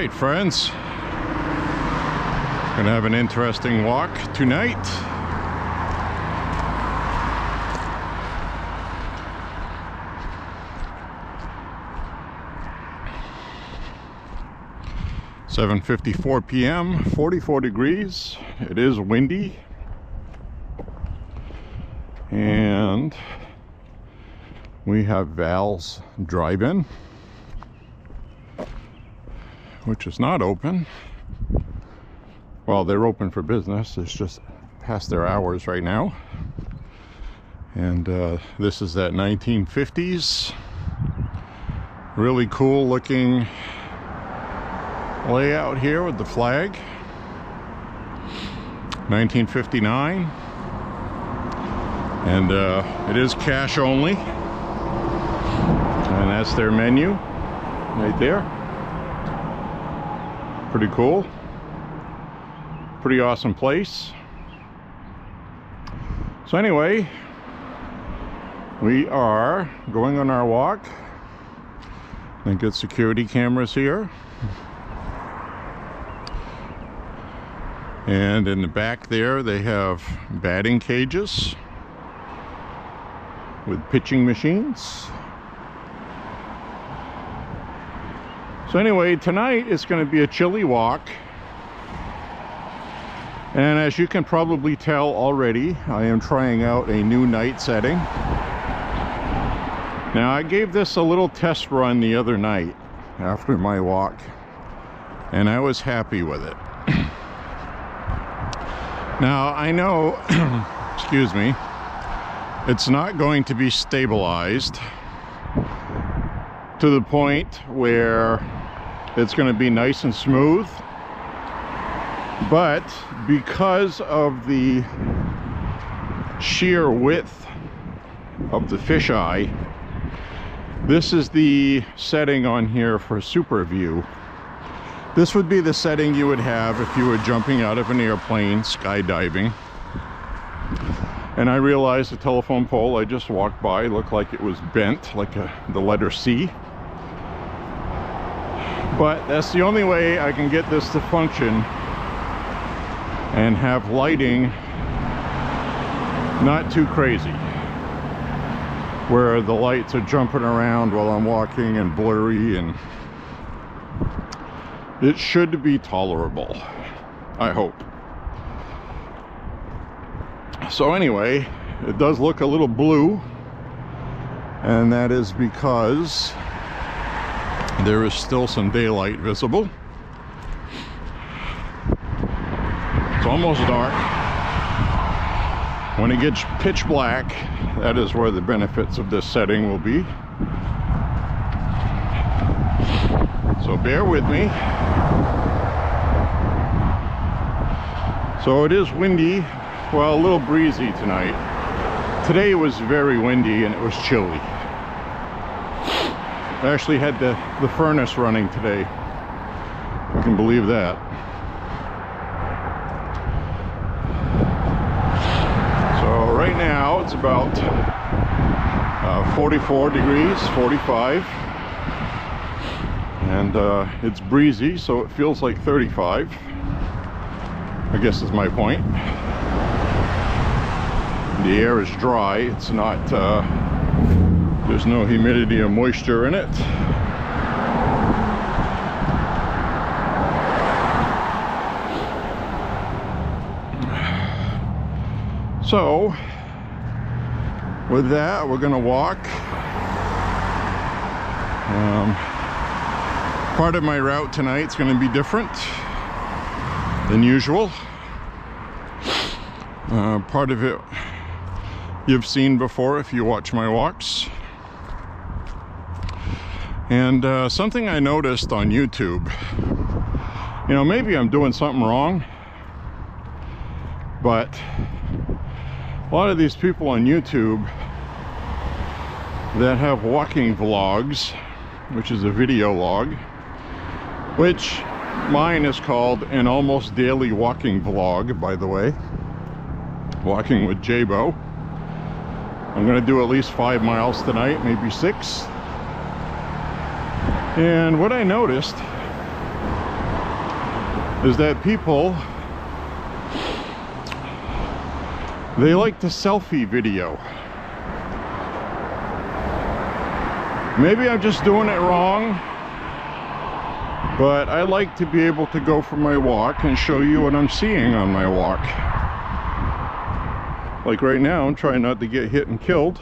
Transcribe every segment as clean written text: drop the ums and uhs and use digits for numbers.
right, friends. Gonna have an interesting walk tonight. (7:54 p.m., 44 degrees. It is windy. And we have Val's Drive-In, which is not open. Well, they're open for business. It's just past their hours right now. And this is that 1950s. Really cool looking layout here with the flag. 1959. And it is cash only. And that's their menu right there. Pretty cool. Pretty awesome place. So anyway, we are going on our walk. And good security cameras here. And in the back there, they have batting cages with pitching machines. So anyway, tonight it's going to be a chilly walk. And as you can probably tell already, I am trying out a new night setting. Now, I gave this a little test run the other night after my walk, and I was happy with it. Now, I know, excuse me, it's not going to be stabilized to the point where it's going to be nice and smooth. But because of the sheer width of the fisheye, this is the setting on here for Super View. This would be the setting you would have if you were jumping out of an airplane, skydiving. And I realized the telephone pole I just walked by looked like it was bent, like the letter C. But that's the only way I can get this to function and have lighting not too crazy, where the lights are jumping around while I'm walking and blurry, and it should be tolerable, I hope. So anyway, it does look a little blue, and that is because there is still some daylight visible. It's almost dark. When it gets pitch black, that is where the benefits of this setting will be. So bear with me. So it is windy, well, a little breezy tonight. Today was very windy and it was chilly. I actually had the furnace running today. You can believe that. So right now it's about 44 degrees, 45. And it's breezy, so it feels like 35. I guess is my point. The air is dry. It's not, there's no humidity or moisture in it. So, with that, we're gonna walk. Part of my route tonight's gonna be different than usual. Part of it you've seen before if you watch my walks. And something I noticed on YouTube, you know, maybe I'm doing something wrong, but a lot of these people on YouTube that have walking vlogs, which is a video log, which mine is called an almost daily walking vlog, by the way, walking with Beau. I'm going to do at least 5 miles tonight, maybe 6. And what I noticed is that people, they like to selfie video. Maybe I'm just doing it wrong, but I like to be able to go for my walk and show you what I'm seeing on my walk. Like right now, I'm trying not to get hit and killed.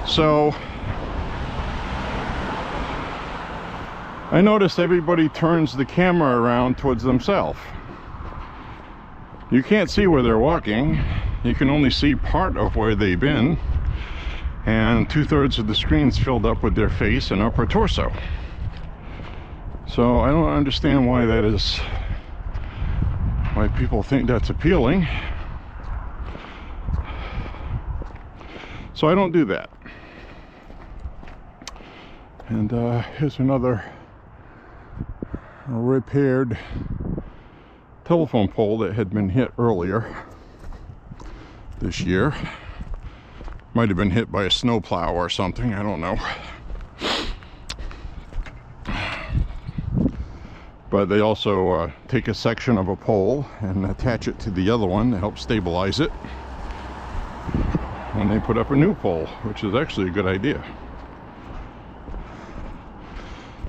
So I notice everybody turns the camera around towards themselves. You can't see where they're walking. You can only see part of where they've been, and 2/3 of the screen's filled up with their face and upper torso. So I don't understand why that is, why people think that's appealing. So I don't do that. And here's another repaired telephone pole that had been hit earlier this year. Might have been hit by a snowplow or something, I don't know. But they also take a section of a pole and attach it to the other one to help stabilize it when they put up a new pole, which is actually a good idea.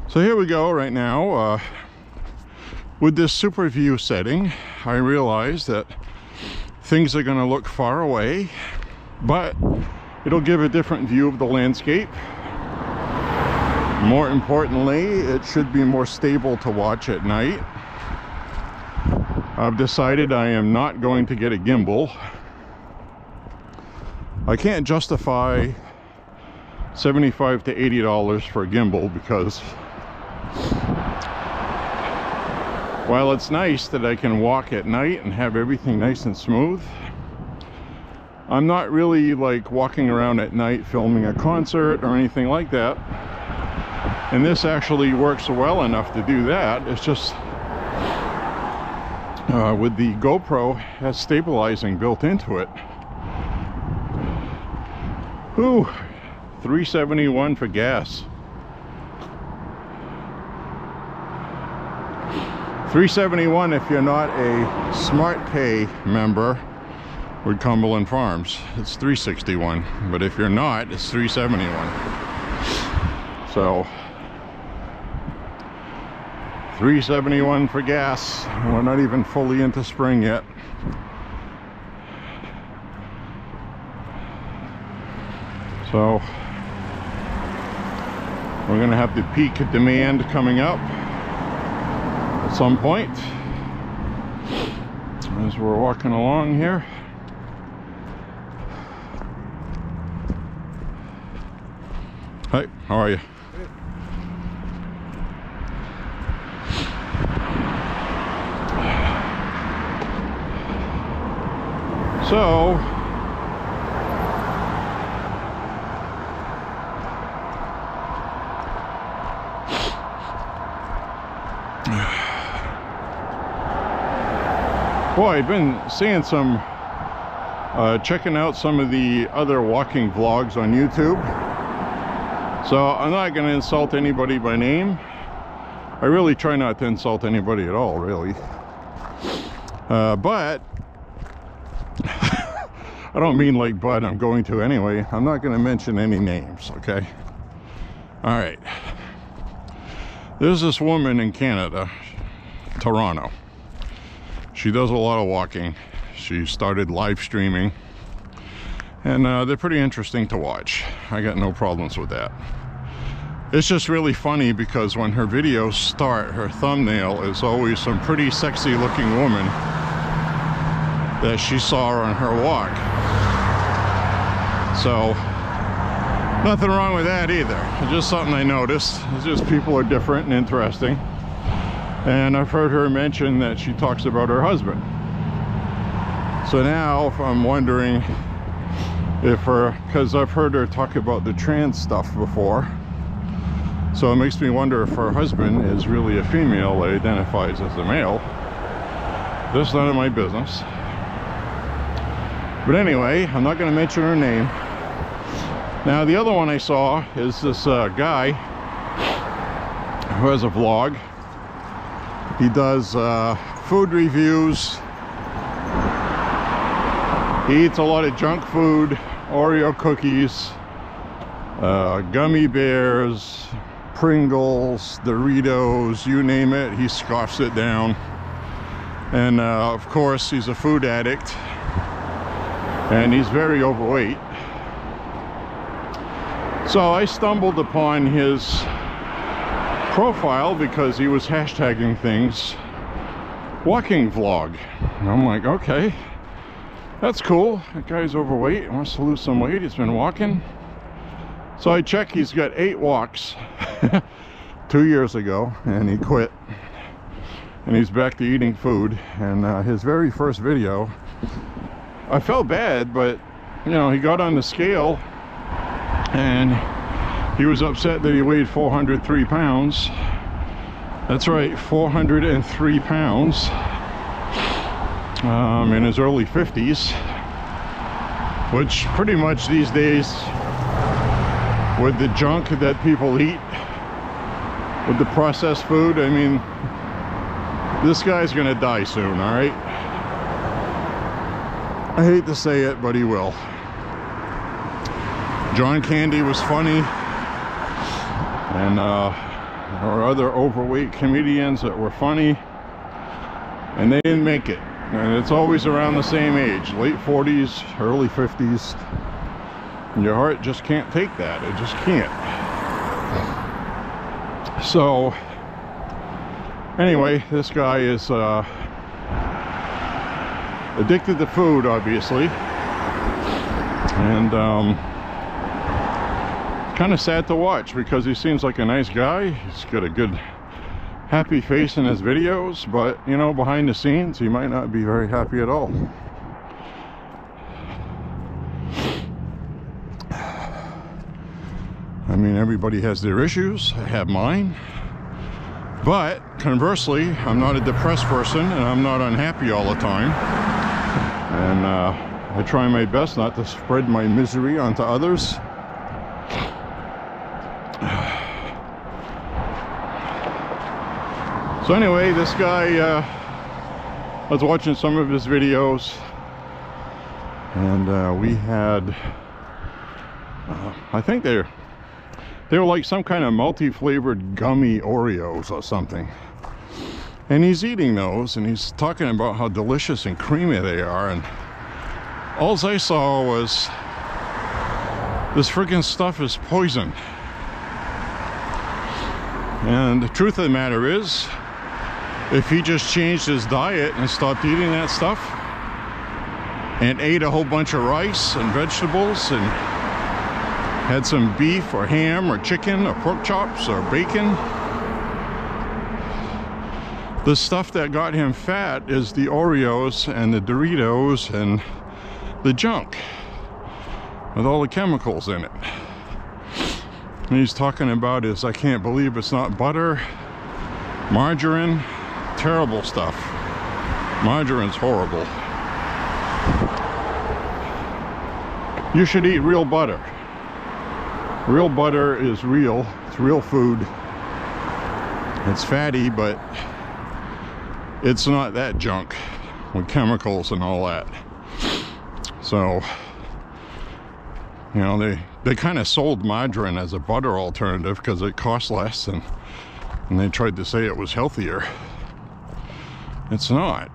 So here we go right now. With this super view setting, I realize that things are going to look far away, but it'll give a different view of the landscape. More importantly, it should be more stable to watch at night. I've decided I am not going to get a gimbal. I can't justify $75 to $80 for a gimbal because while it's nice that I can walk at night and have everything nice and smooth, I'm not really like walking around at night filming a concert or anything like that. And this actually works well enough to do that. It's just with the GoPro, has stabilizing built into it. Whew, $3.71 for gas. $3.71 if you're not a Smart Pay member with Cumberland Farms. It's $3.61, but if you're not, it's $3.71. So $3.71 for gas. We're not even fully into spring yet. So we're gonna have the peak demand coming up at some point as we're walking along here. Hi, how are you? So boy, I've been seeing some checking out some of the other walking vlogs on YouTube. So I'm not going to insult anybody by name. I really try not to insult anybody at all, really. But I don't mean like but, I'm going to anyway. I'm not going to mention any names, okay? All right. There's this woman in Canada, Toronto. She does a lot of walking. She started live streaming, and they're pretty interesting to watch. I got no problems with that. It's just really funny because when her videos start, her thumbnail is always some pretty sexy looking woman that she saw on her walk. So nothing wrong with that either. It's just something I noticed. It's just people are different and interesting. And I've heard her mention that she talks about her husband. So now I'm wondering if because I've heard her talk about the trans stuff before. So it makes me wonder if her husband is really a female that identifies as a male. That's none of my business. But anyway, I'm not going to mention her name. Now the other one I saw is this guy. who has a vlog. He does food reviews. He eats a lot of junk food, Oreo cookies, gummy bears, Pringles, Doritos, you name it, he scoffs it down. And of course, he's a food addict, and he's very overweight. So I stumbled upon his profile because he was hashtagging things, walking vlog. And I'm like, okay, that's cool. That guy's overweight, wants to lose some weight, he's been walking. So I check, he's got 8 walks 2 years ago, and he quit. And he's back to eating food. And his very first video, I felt bad, but you know, he got on the scale and he was upset that he weighed 403 pounds. That's right, 403 pounds in his early 50s, which pretty much these days, with the junk that people eat, with the processed food, I mean, this guy's gonna die soon, all right? I hate to say it, but he will. John Candy was funny, and there were other overweight comedians that were funny, and they didn't make it. And it's always around the same age, late 40s, early 50s. And your heart just can't take that. It just can't. So anyway, this guy is addicted to food, obviously, and kind of sad to watch because he seems like a nice guy. He's got a good happy face in his videos, but you know, behind the scenes he might not be very happy at all. I mean, everybody has their issues. I have mine. But conversely, I'm not a depressed person, and I'm not unhappy all the time. And I try my best not to spread my misery onto others. So anyway, this guy, I was watching some of his videos, and we had, I think they were like some kind of multi-flavored gummy Oreos or something. And he's eating those, and he's talking about how delicious and creamy they are, and all I saw was, this friggin' stuff is poison. And the truth of the matter is, if he just changed his diet and stopped eating that stuff, and ate a whole bunch of rice and vegetables, and had some beef or ham or chicken or pork chops or bacon. The stuff that got him fat is the Oreos and the Doritos and the junk with all the chemicals in it. And he's talking about is, I can't believe it's not butter, margarine, terrible stuff. Margarine's horrible. You should eat real butter. Real butter is real. It's real food. It's fatty, but it's not that junk with chemicals and all that. So, you know, they kind of sold margarine as a butter alternative because it costs less, and they tried to say it was healthier. It's not.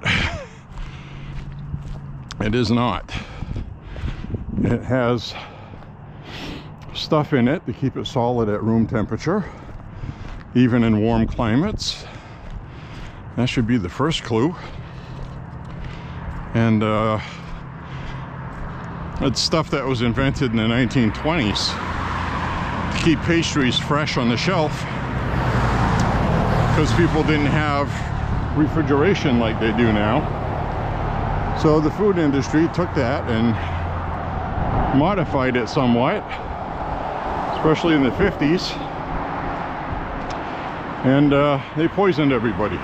It is not. It has stuff in it to keep it solid at room temperature, even in warm climates. That should be the first clue. And it's stuff that was invented in the 1920s to keep pastries fresh on the shelf, because people didn't have refrigeration like they do now. So the food industry took that and modified it somewhat, especially in the 50s, and they poisoned everybody.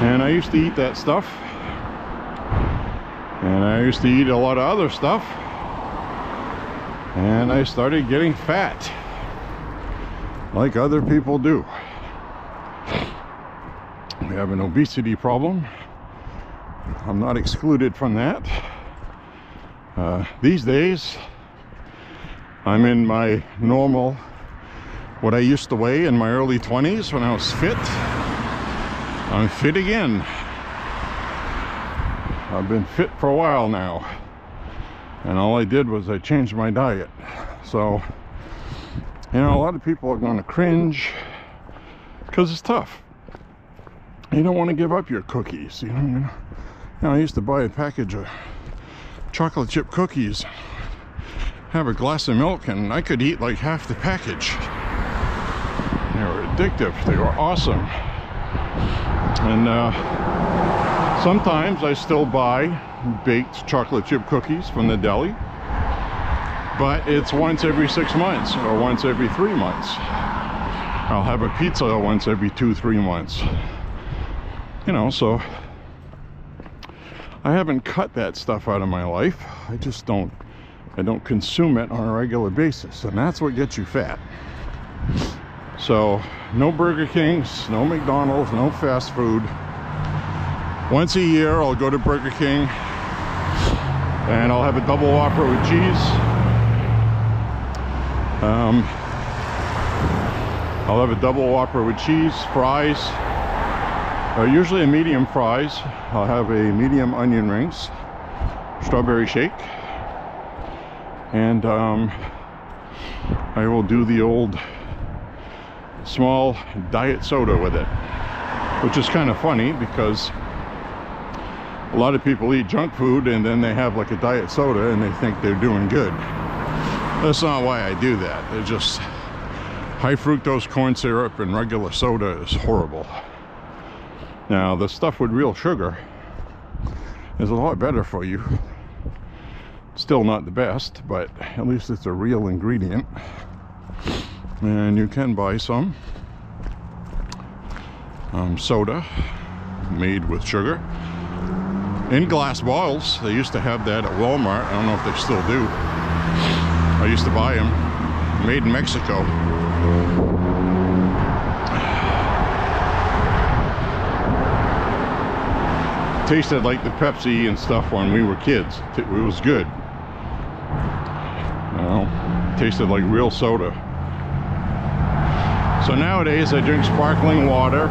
And I used to eat that stuff, and I used to eat a lot of other stuff, and I started getting fat. like other people do. We have an obesity problem. I'm not excluded from that. These days, I'm in my normal, what I used to weigh in my early 20s when I was fit. I'm fit again. I've been fit for a while now. And all I did was I changed my diet. So, you know, a lot of people are going to cringe because it's tough. You don't want to give up your cookies, you know. I used to buy a package of chocolate chip cookies, have a glass of milk, and I could eat like half the package. They were addictive. They were awesome. And sometimes I still buy baked chocolate chip cookies from the deli, but it's once every 6 months or once every 3 months. I'll have a pizza once every 2-3 months. You know, so I haven't cut that stuff out of my life. I don't consume it on a regular basis, and that's what gets you fat. So no Burger Kings, no McDonald's, no fast food. Once a year I'll go to Burger King and I'll have a double Whopper with cheese. I'll have a double Whopper with cheese, fries, usually a medium fries. I'll have a medium onion rings, strawberry shake, and I will do the old small diet soda with it, which is kind of funny because a lot of people eat junk food and then they have like a diet soda and they think they're doing good. That's not why I do that. They're just high fructose corn syrup, and regular soda is horrible. Now the stuff with real sugar is a lot better for you. Still not the best, but at least it's a real ingredient. And you can buy some soda made with sugar in glass bottles. They used to have that at Walmart. I don't know if they still do. I used to buy them, made in Mexico. Tasted like the Pepsi and stuff when we were kids. It was good. You know, tasted like real soda. So nowadays I drink sparkling water.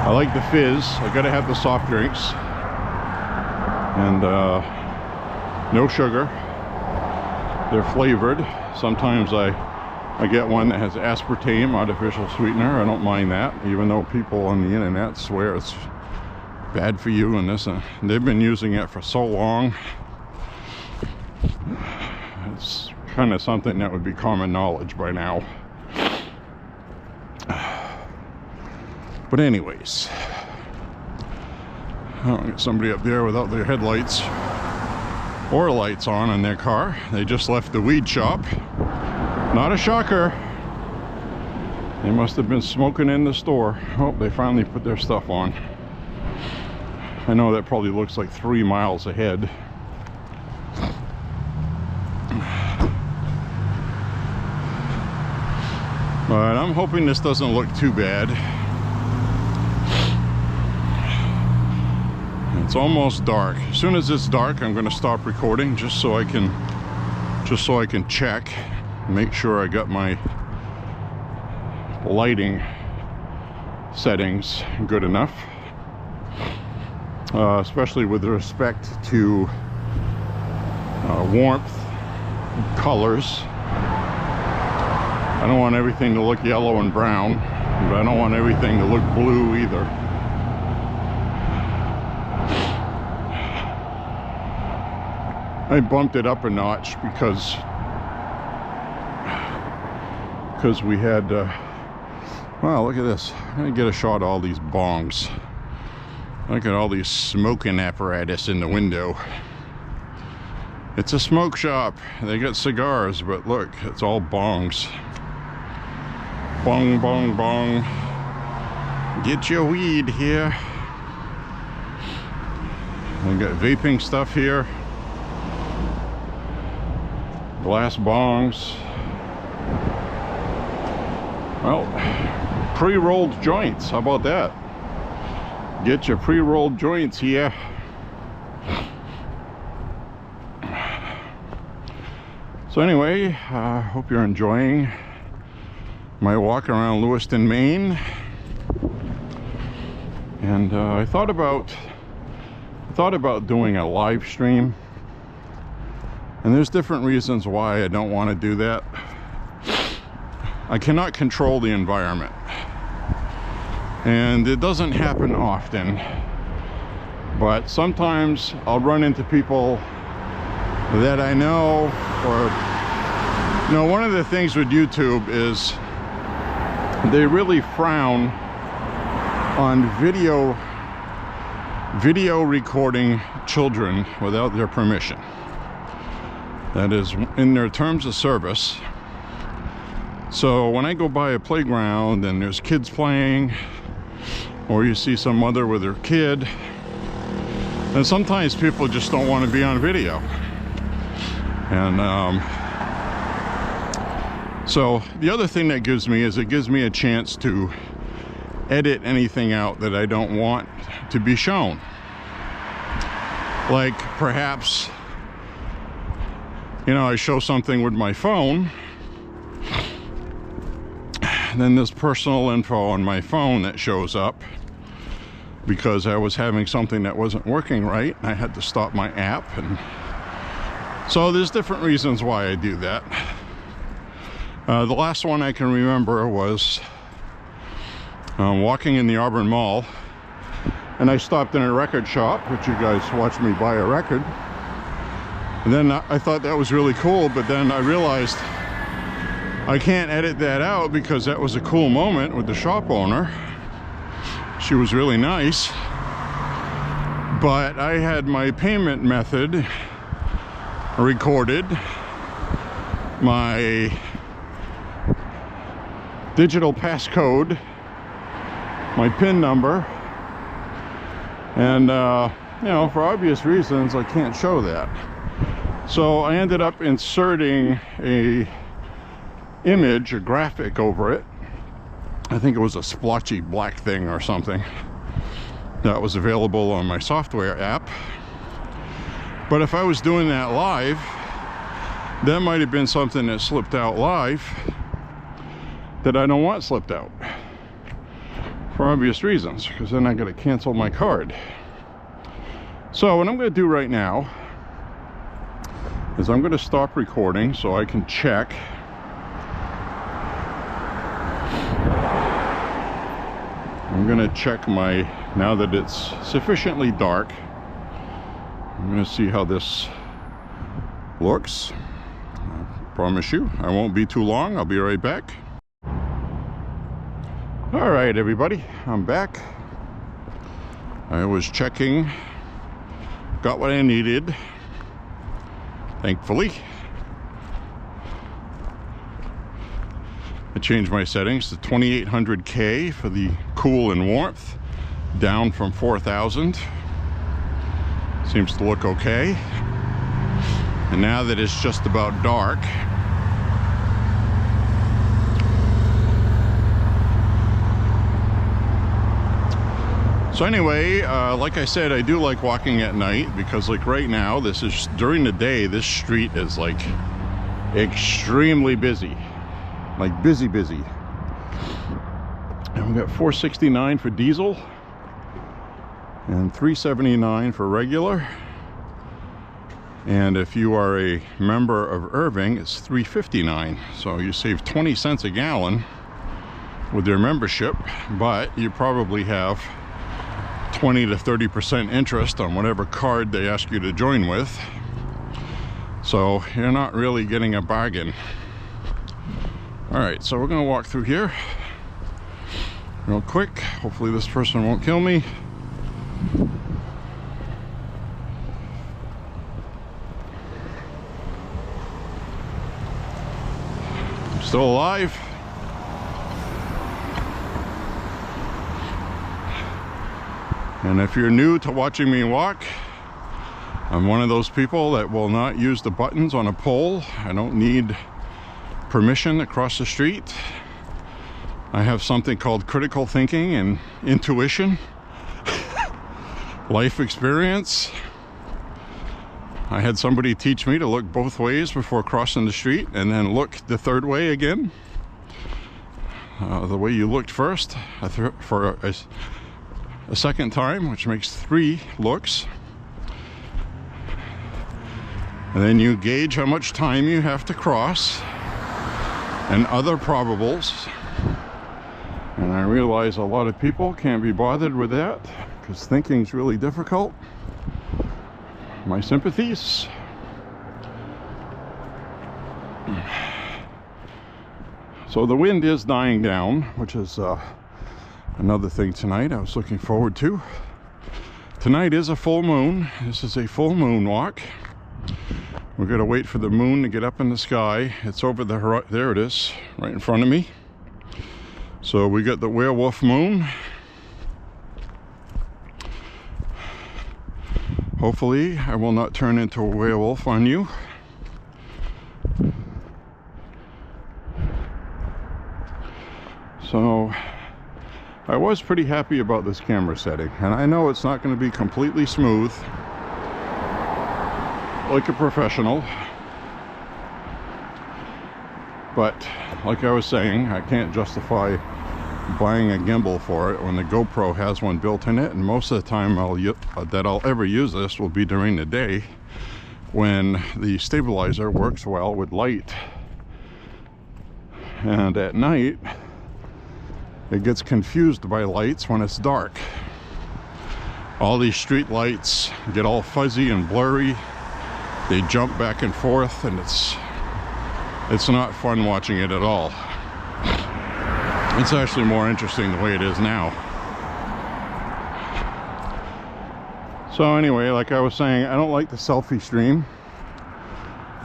I like the fizz. I gotta have the soft drinks. And no sugar. They're flavored. Sometimes I get one that has aspartame, artificial sweetener. I don't mind that, even though people on the internet swear it's bad for you and this. They've been using it for so long. It's kind of something that would be common knowledge by now. But anyways, I'll get somebody up there without their headlights or lights on in their car. They just left the weed shop. Not a shocker. They must have been smoking in the store. Oh, they finally put their stuff on. I know that probably looks like 3 miles ahead. But I'm hoping this doesn't look too bad. It's almost dark. As soon as it's dark, I'm going to stop recording just so I can check, make sure I got my lighting settings good enough, especially with respect to warmth, colors. I don't want everything to look yellow and brown, but I don't want everything to look blue either. I bumped it up a notch because we had wow, look at this. I'm gonna get a shot of all these bongs. Look at all these smoking apparatus in the window. It's a smoke shop. They got cigars, but look, it's all bongs. Bong, bong, bong. Get your weed here. We got vaping stuff here. Glass bongs. Well, pre-rolled joints, how about that? Get your pre-rolled joints here. So anyway, I hope you're enjoying my walk around Lewiston, Maine. And I thought about doing a live stream, and there's different reasons why I don't want to do that. I cannot control the environment, and it doesn't happen often, but sometimes I'll run into people that I know, or one of the things with YouTube is they really frown on video recording children without their permission. That is in their terms of service. So when I go by a playground and there's kids playing, or you see some mother with her kid, and sometimes people just don't want to be on video. And so the other thing that gives me is it gives me a chance to edit anything out that I don't want to be shown. Like perhaps, I show something with my phone, and then there's personal info on my phone that shows up because I was having something that wasn't working right. I had to stop my app, and so there's different reasons why I do that. The last one I can remember was walking in the Auburn Mall, and I stopped in a record shop, which you guys watched me buy a record. And then I thought that was really cool, but then I realized I can't edit that out because that was a cool moment with the shop owner. She was really nice, but I had my payment method recorded, my digital passcode, my PIN number, and for obvious reasons I can't show that. So I ended up inserting a image, a graphic over it. I think it was a splotchy black thing or something that was available on my software app. But if I was doing that live, that might have been something that slipped out live that I don't want slipped out, for obvious reasons, because then I got to cancel my card. So what I'm going to do right now is I'm going to stop recording so I can check now that it's sufficiently dark, I'm going to see how this looks. I promise you I won't be too long. I'll be right back. All right, everybody, I'm back. I was checking, got what I needed, thankfully. I changed my settings to 2800K for the cool and warmth, down from 4000. Seems to look okay. And now that it's just about dark, so anyway, like I said, I do like walking at night because, like, right now, this is during the day, this street is like extremely busy, like busy. And we got $4.69 for diesel and $3.79 for regular. And if you are a member of Irving, it's $3.59. So you save 20 cents a gallon with your membership, but you probably have 20 to 30% interest on whatever card they ask you to join with. So you're not really getting a bargain. All right, so we're gonna walk through here real quick. Hopefully this person won't kill me. I'm still alive. And if you're new to watching me walk, I'm one of those people that will not use the buttons on a pole. I don't need permission to cross the street. I have something called critical thinking and intuition, life experience. I had somebody teach me to look both ways before crossing the street and then look the third way again. The way you looked first for a second time, which makes 3 looks. And then you gauge how much time you have to cross and other probables. And I realize a lot of people can't be bothered with that because thinking's really difficult. My sympathies. So the wind is dying down, which is another thing tonight I was looking forward to. Tonight is a full moon. This is a full moon walk. We're going to wait for the moon to get up in the sky. It's over the horizon. There it is, right in front of me. So we got the werewolf moon. Hopefully I will not turn into a werewolf on you. So I was pretty happy about this camera setting, and I know it's not going to be completely smooth like a professional, but like I was saying, I can't justify buying a gimbal for it when the GoPro has one built in it, and most of the time that I'll ever use this will be during the day when the stabilizer works well with light, and at night it gets confused by lights when it's dark. All these street lights get all fuzzy and blurry. They jump back and forth, and it's not fun watching it at all. It's actually more interesting the way it is now. So anyway, like I was saying, I don't like the selfie stream.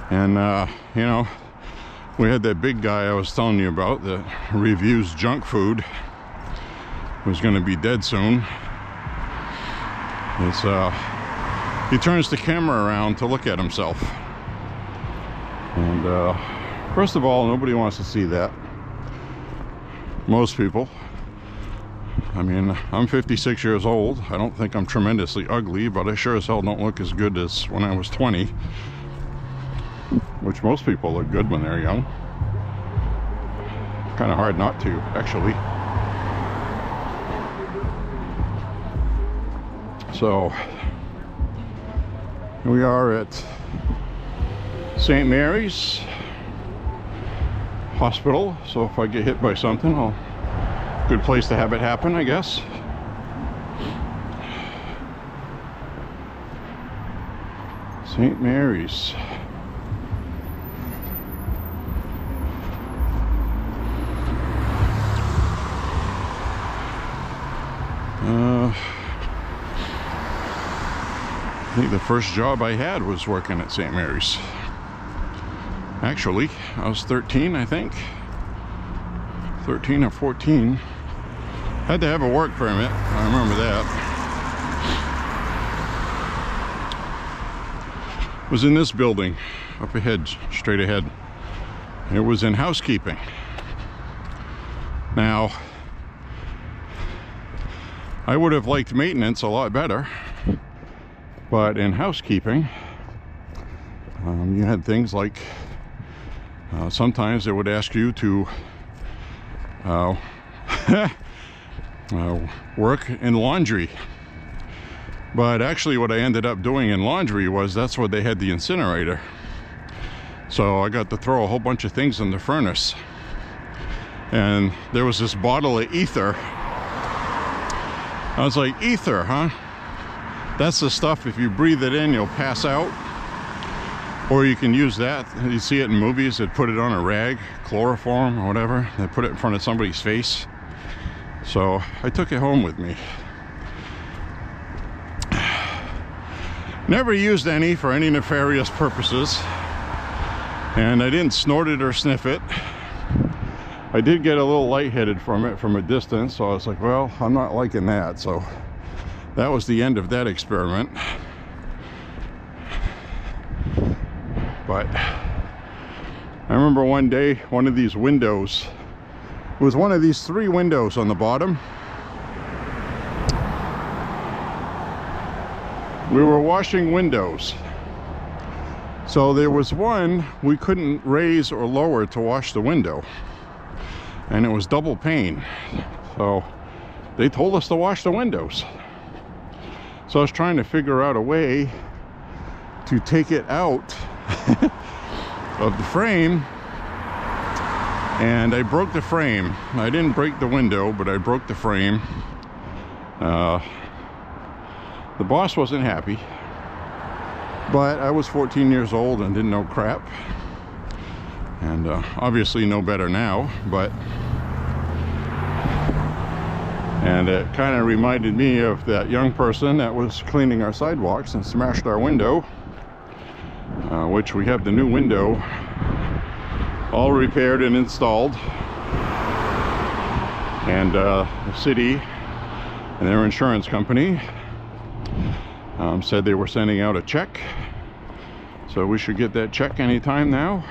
And you know, we had that big guy I was telling you about that reviews junk food, who's going to be dead soon. He turns the camera around to look at himself. And first of all, nobody wants to see that. Most people. I mean, I'm 56 years old. I don't think I'm tremendously ugly, but I sure as hell don't look as good as when I was 20. Which most people look good when they're young. Kind of hard not to, actually. So, here we are at St. Mary's Hospital. So if I get hit by something, good place to have it happen, I guess. St. Mary's. I think the first job I had was working at St. Mary's. Actually, I was 13, I think. 13 or 14. Had to have a work permit, I remember that. It was in this building, up ahead, straight ahead. It was in housekeeping. Now, I would have liked maintenance a lot better, but in housekeeping, you had things like sometimes they would ask you to work in laundry. But actually what I ended up doing in laundry was that's where they had the incinerator. So I got to throw a whole bunch of things in the furnace. And there was this bottle of ether. I was like, ether, huh? That's the stuff, if you breathe it in, you'll pass out. Or you can use that. You see it in movies, they'd put it on a rag, chloroform or whatever. They put it in front of somebody's face. So I took it home with me. Never used any for any nefarious purposes. And I didn't snort it or sniff it. I did get a little lightheaded from it from a distance, so I was like, well, I'm not liking that. So that was the end of that experiment. But I remember one day, one of these windows was one of these 3 windows on the bottom. We were washing windows. So there was one we couldn't raise or lower to wash the window. And it was double pane. So they told us to wash the windows. So I was trying to figure out a way to take it out of the frame, and I broke the frame. I didn't break the window, but I broke the frame. The boss wasn't happy, but I was 14 years old and didn't know crap, and obviously know better now. And it kind of reminded me of that young person that was cleaning our sidewalks and smashed our window, which we have the new window all repaired and installed. And the city and their insurance company said they were sending out a check. So we should get that check anytime now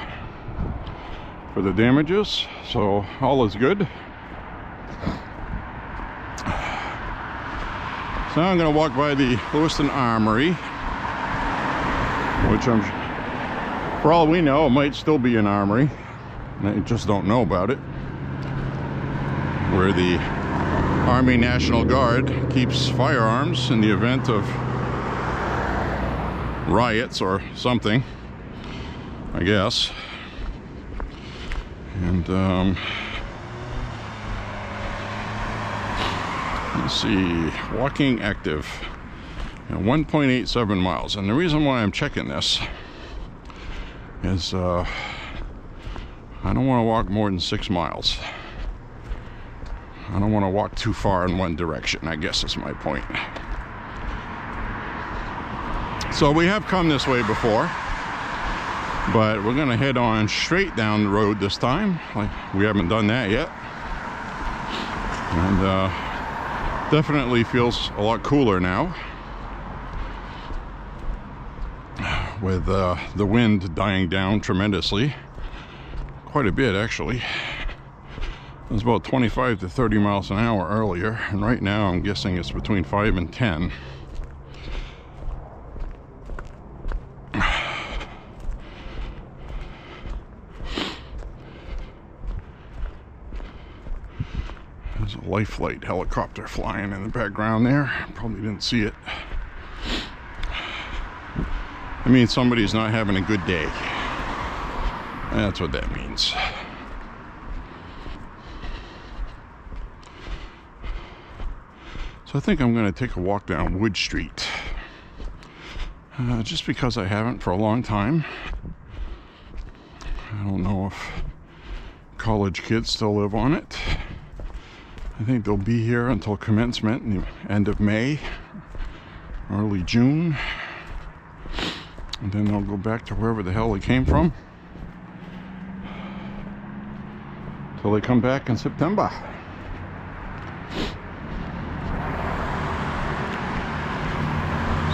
for the damages. So all is good. So now I'm going to walk by the Lewiston Armory, which for all we know, it might still be an armory. I just don't know about it. Where the Army National Guard keeps firearms in the event of riots or something, I guess. And let's see, walking active, 1.87 miles. And the reason why I'm checking this is I don't want to walk more than 6 miles. I don't want to walk too far in one direction, I guess is my point. So we have come this way before, but we're going to head on straight down the road this time. Like, we haven't done that yet. And definitely feels a lot cooler now, with the wind dying down tremendously, quite a bit actually. It was about 25 to 30 miles an hour earlier, and right now I'm guessing it's between 5 and 10. There's a life flight helicopter flying in the background there. Probably didn't see it. I mean, somebody's not having a good day. That's what that means. So I think I'm going to take a walk down Wood Street. Just because I haven't for a long time. I don't know if college kids still live on it. I think they'll be here until commencement in the end of May, early June. And then they'll go back to wherever the hell they came from till they come back in September.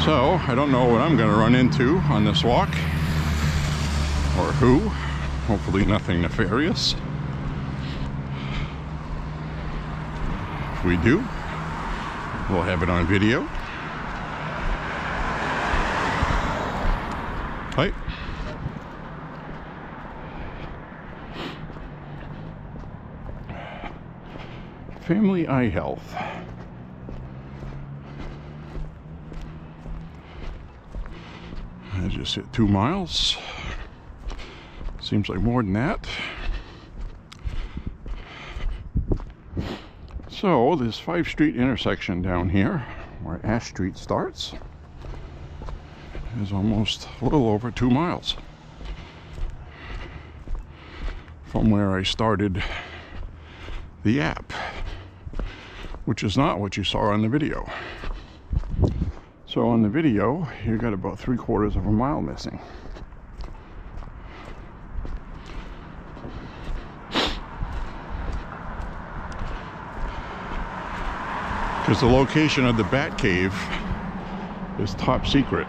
So I don't know what I'm going to run into on this walk, or who. Hopefully nothing nefarious. If we do, we'll have it on video. Hi. Family Eye Health. I just hit 2 miles. Seems like more than that. So this 5th Street intersection down here, where Ash Street starts, is almost a little over 2 miles from where I started the app, which is not what you saw on the video. So on the video, you got about 3/4 of a mile missing. Because the location of the Bat Cave is top secret.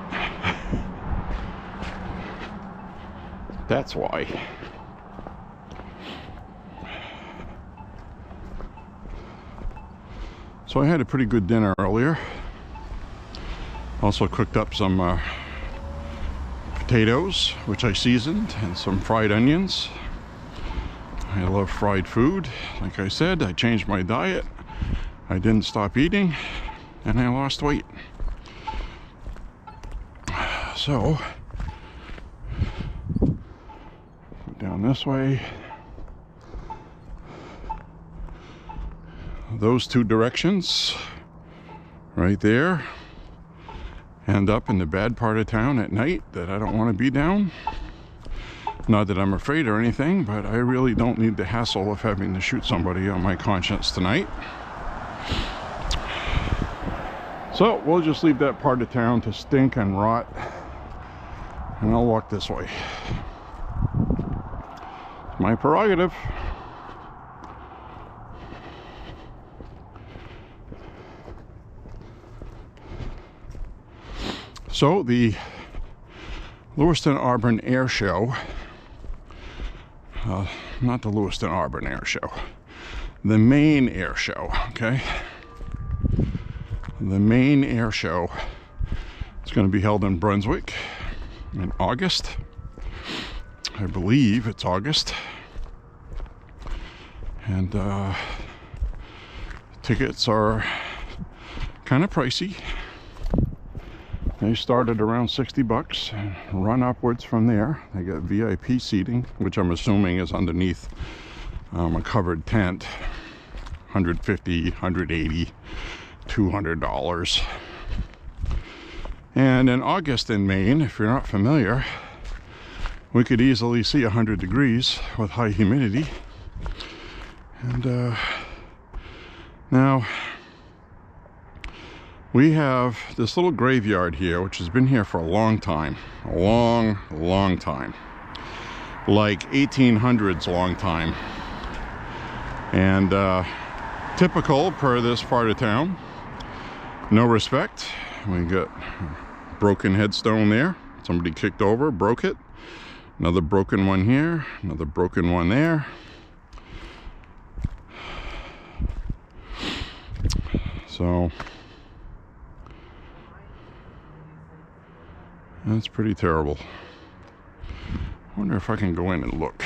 That's why. So I had a pretty good dinner earlier. Also cooked up some potatoes, which I seasoned, and some fried onions. I love fried food. Like I said, I changed my diet. I didn't stop eating, and I lost weight. So, down this way. Those two directions, right there, end up in the bad part of town at night that I don't want to be down. Not that I'm afraid or anything, but I really don't need the hassle of having to shoot somebody on my conscience tonight. So we'll just leave that part of town to stink and rot, and I'll walk this way. It's my prerogative. So the Lewiston Auburn Air Show, not the Lewiston Auburn Air Show, the Maine Air Show, okay? The Maine Air Show is going to be held in Brunswick in August. I believe it's August. And tickets are kind of pricey. They start at around $60 and run upwards from there. They got VIP seating, which I'm assuming is underneath a covered tent. $150, $180, $200. And in August in Maine, if you're not familiar, we could easily see 100 degrees with high humidity. And now we have this little graveyard here, which has been here for a long time. A long time. Like 1800s long time. And typical per this part of town. No respect. We got a broken headstone there. Somebody kicked over, broke it. Another broken one here. Another broken one there. So that's pretty terrible. I wonder if I can go in and look.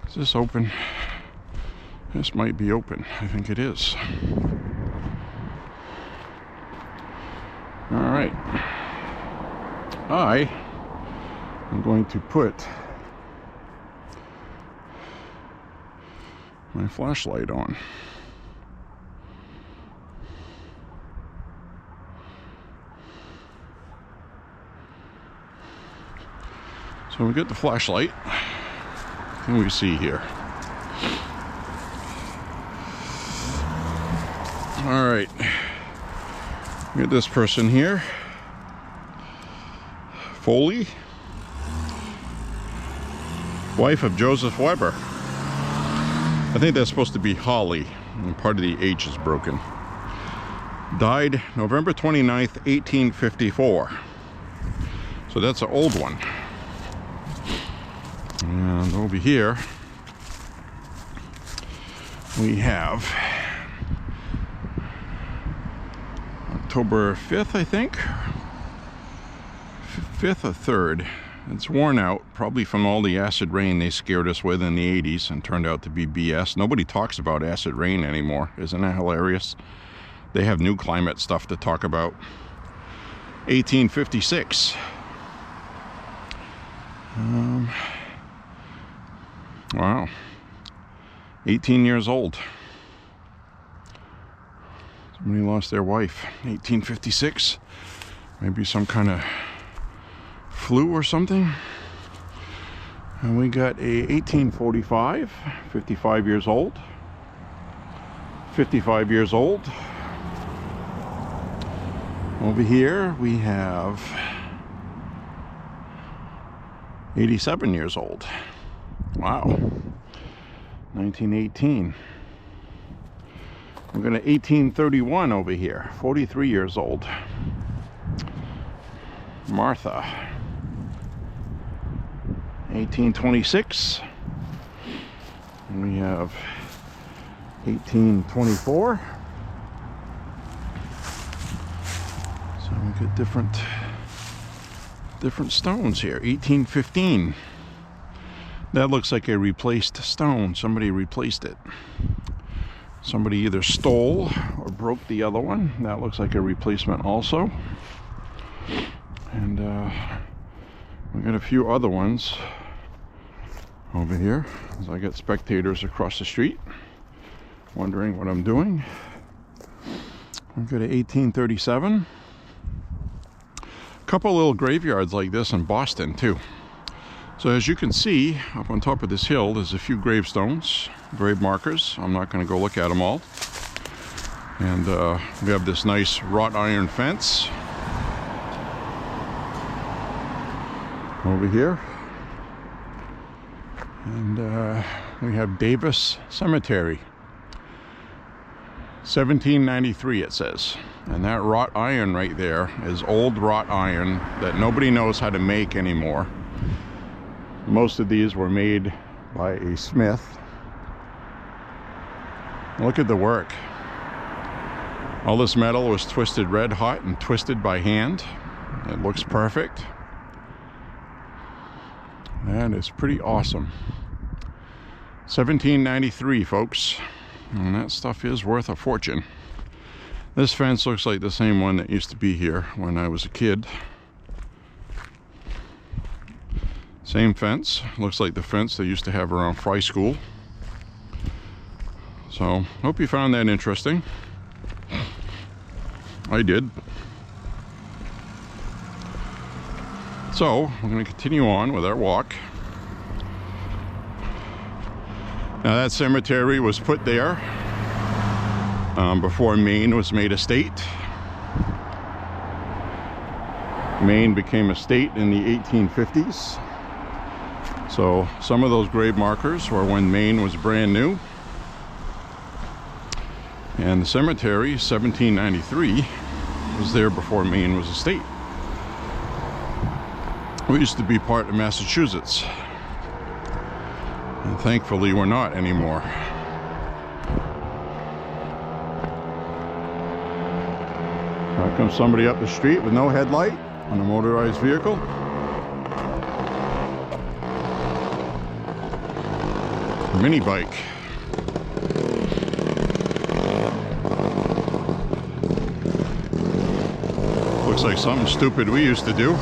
Is this open? This might be open. I think it is. All right. I am going to put my flashlight on. So we get the flashlight. What can we see here? All right. We got this person here. Foley. Wife of Joseph Weber. I think that's supposed to be Holly, and part of the H is broken. Died November 29th, 1854. So that's an old one. And over here we have October 5th, I think. 5th or 3rd. It's worn out, probably from all the acid rain they scared us with in the 80s and turned out to be BS. Nobody talks about acid rain anymore. Isn't that hilarious? They have new climate stuff to talk about. 1856. Wow. 18 years old. Somebody lost their wife. 1856. Maybe some kind of flu or something. And we got a 1845. 55 years old. 55 years old. Over here we have 87 years old. Wow. 1918. We're going to 1831 over here. 43 years old. Martha. 1826. And we have 1824. Look at different stones here. 1815. That looks like a replaced stone. Somebody replaced it. Somebody either stole or broke the other one. That looks like a replacement also. And we got a few other ones over here. As I got spectators across the street wondering what I'm doing. We've got a 1837. A couple little graveyards like this in Boston too. So as you can see, up on top of this hill, there's a few gravestones, grave markers. I'm not going to go look at them all. And we have this nice wrought iron fence over here. And we have Davis Cemetery. 1793 it says. And that wrought iron right there is old wrought iron that nobody knows how to make anymore. Most of these were made by a smith. Look at the work. All this metal was twisted red hot and twisted by hand. It looks perfect. That is pretty awesome. 1793, folks. And that stuff is worth a fortune. This fence looks like the same one that used to be here when I was a kid. Same fence. Looks like the fence they used to have around Fry School. So, hope you found that interesting. I did. So, we're going to continue on with our walk. Now that cemetery was put there before Maine was made a state. Maine became a state in the 1850s. So some of those grave markers were when Maine was brand new. And the cemetery, 1793, was there before Maine was a state. We used to be part of Massachusetts. And thankfully we're not anymore. Here comes somebody up the street with no headlight on a motorized vehicle. Mini bike. Looks like something stupid we used to do.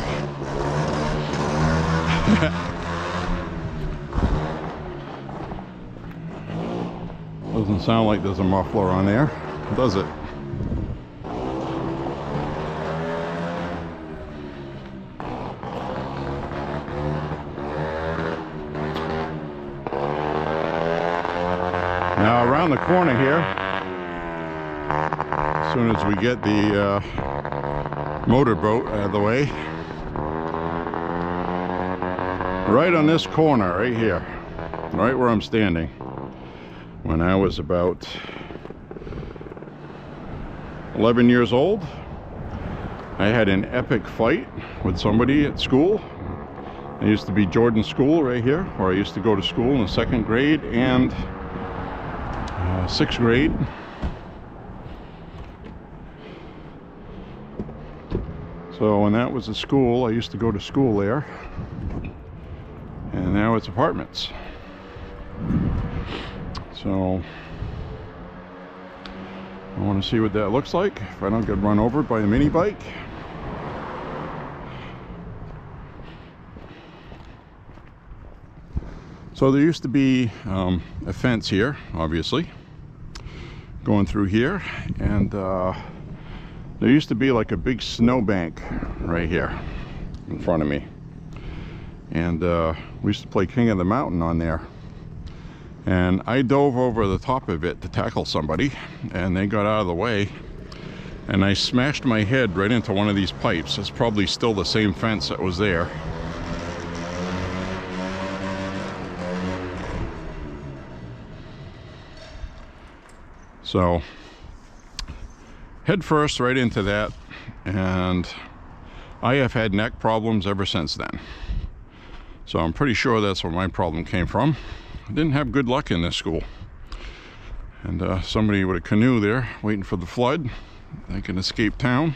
Doesn't sound like there's a muffler on there, does it? Now around the corner here, as soon as we get the motorboat out of the way, right on this corner right here, right where I'm standing, when I was about 11 years old, I had an epic fight with somebody at school. It used to be Jordan School right here, where I used to go to school in the 2nd grade and 6th grade. So when that was a school, I used to go to school there. And now it's apartments. So I want to see what that looks like if I don't get run over by a mini bike. So there used to be a fence here, obviously, going through here, and there used to be like a big snowbank right here in front of me, and we used to play King of the Mountain on there. And I dove over the top of it to tackle somebody, and they got out of the way, and I smashed my head right into one of these pipes. It's probably still the same fence that was there. So head first right into that, and I have had neck problems ever since then. So I'm pretty sure that's where my problem came from. I didn't have good luck in this school. And somebody with a canoe there waiting for the flood. They can escape town.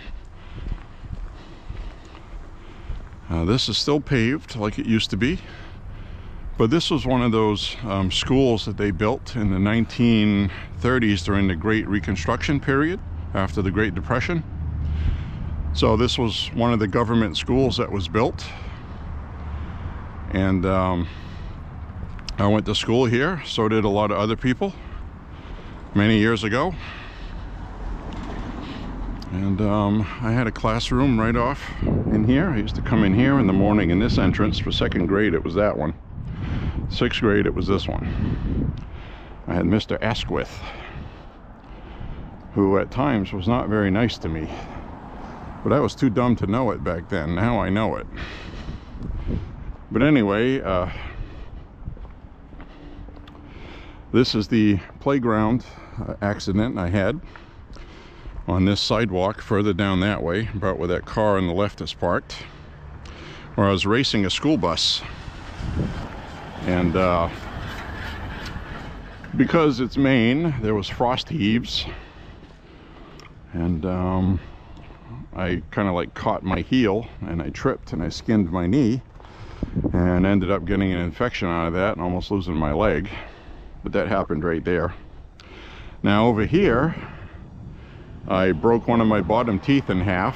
This is still paved like it used to be, but this was one of those schools that they built in the 1930s during the Great Reconstruction period after the Great Depression. So this was one of the government schools that was built, and I went to school here. So did a lot of other people many years ago. And I had a classroom right off in here. I used to come in here in the morning in this entrance. For second grade, it was that one. Sixth grade, it was this one. I had Mr. Asquith, who at times was not very nice to me. But I was too dumb to know it back then. Now I know it. But anyway, this is the playground accident I had on this sidewalk further down that way, about where that car on the left is parked, where I was racing a school bus. And because it's Maine, there was frost heaves, and I kind of like caught my heel and I tripped and I skinned my knee and ended up getting an infection out of that and almost losing my leg. But that happened right there. Now over here, I broke one of my bottom teeth in half,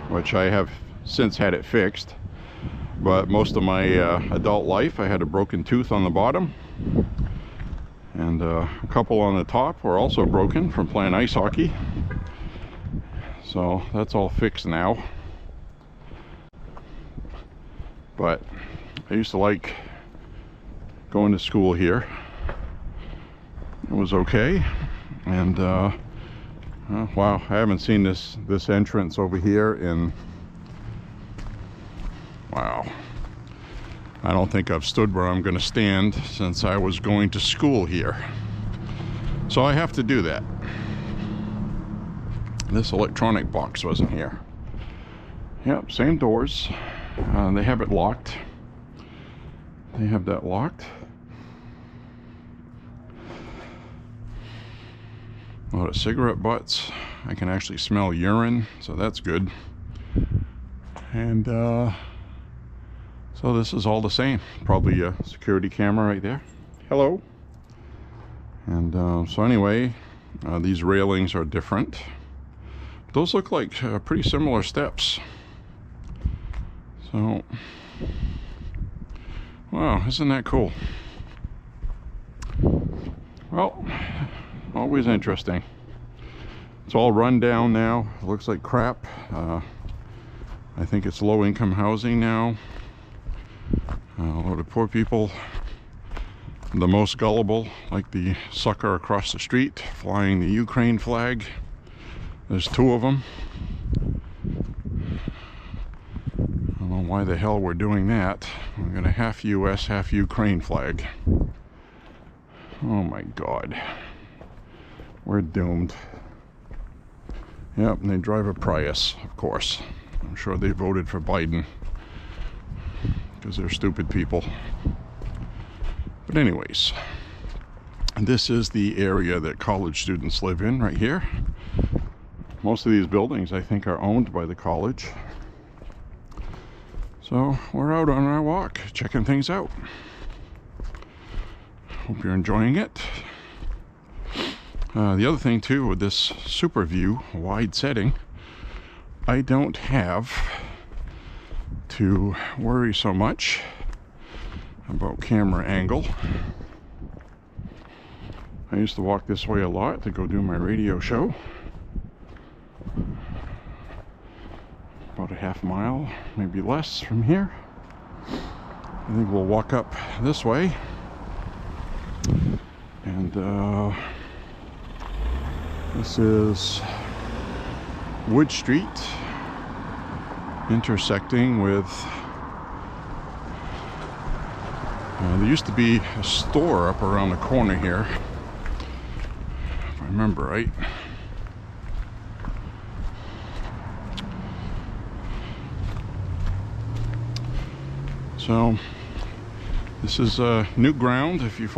which I have since had it fixed. But most of my adult life, I had a broken tooth on the bottom, and a couple on the top were also broken from playing ice hockey. So that's all fixed now. But I used to like going to school here. It was okay. And wow, I haven't seen this entrance over here in, wow, I don't think I've stood where I'm going to stand since I was going to school here. So I have to do that. This electronic box wasn't here. Yep, same doors. They have it locked. They have that locked. A lot of cigarette butts. I can actually smell urine, so that's good. And so this is all the same. Probably a security camera right there. Hello. And so anyway, these railings are different. Those look like pretty similar steps. So, wow, isn't that cool? Well, always interesting. It's all run down now. It looks like crap. I think it's low-income housing now. A lot of poor people, the most gullible, like the sucker across the street flying the Ukraine flag. There's two of them. I don't know why the hell we're doing that. We've got a half US, half Ukraine flag. Oh my God. We're doomed. Yep, and they drive a Prius, of course. I'm sure they voted for Biden because they're stupid people. But anyways, this is the area that college students live in right here. Most of these buildings, I think, are owned by the college. So we're out on our walk, checking things out. Hope you're enjoying it. The other thing too, with this super view, wide setting, I don't have to worry so much about camera angle. I used to walk this way a lot to go do my radio show. About a half mile, maybe less from here. I think we'll walk up this way. And this is Wood Street intersecting with there used to be a store up around the corner here, if I remember right. So this is new ground if you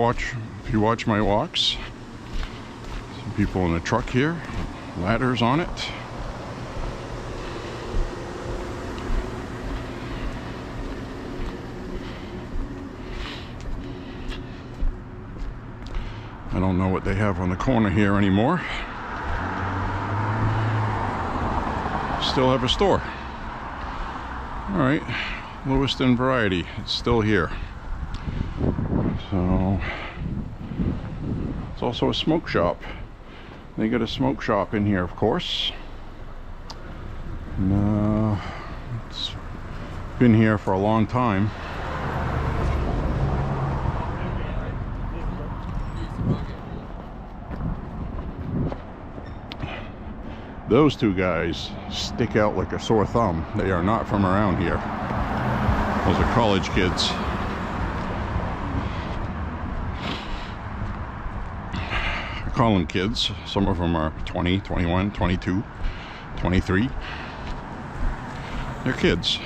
watch my walks. Some people in a truck here, ladders on it. I don't know what they have on the corner here anymore. Still have a store. All right, Lewiston Variety, it's still here. So it's also a smoke shop. They got a smoke shop in here, of course. And, it's been here for a long time. Those two guys stick out like a sore thumb. They are not from around here. Those are college kids. I call them kids. Some of them are 20, 21, 22, 23. They're kids.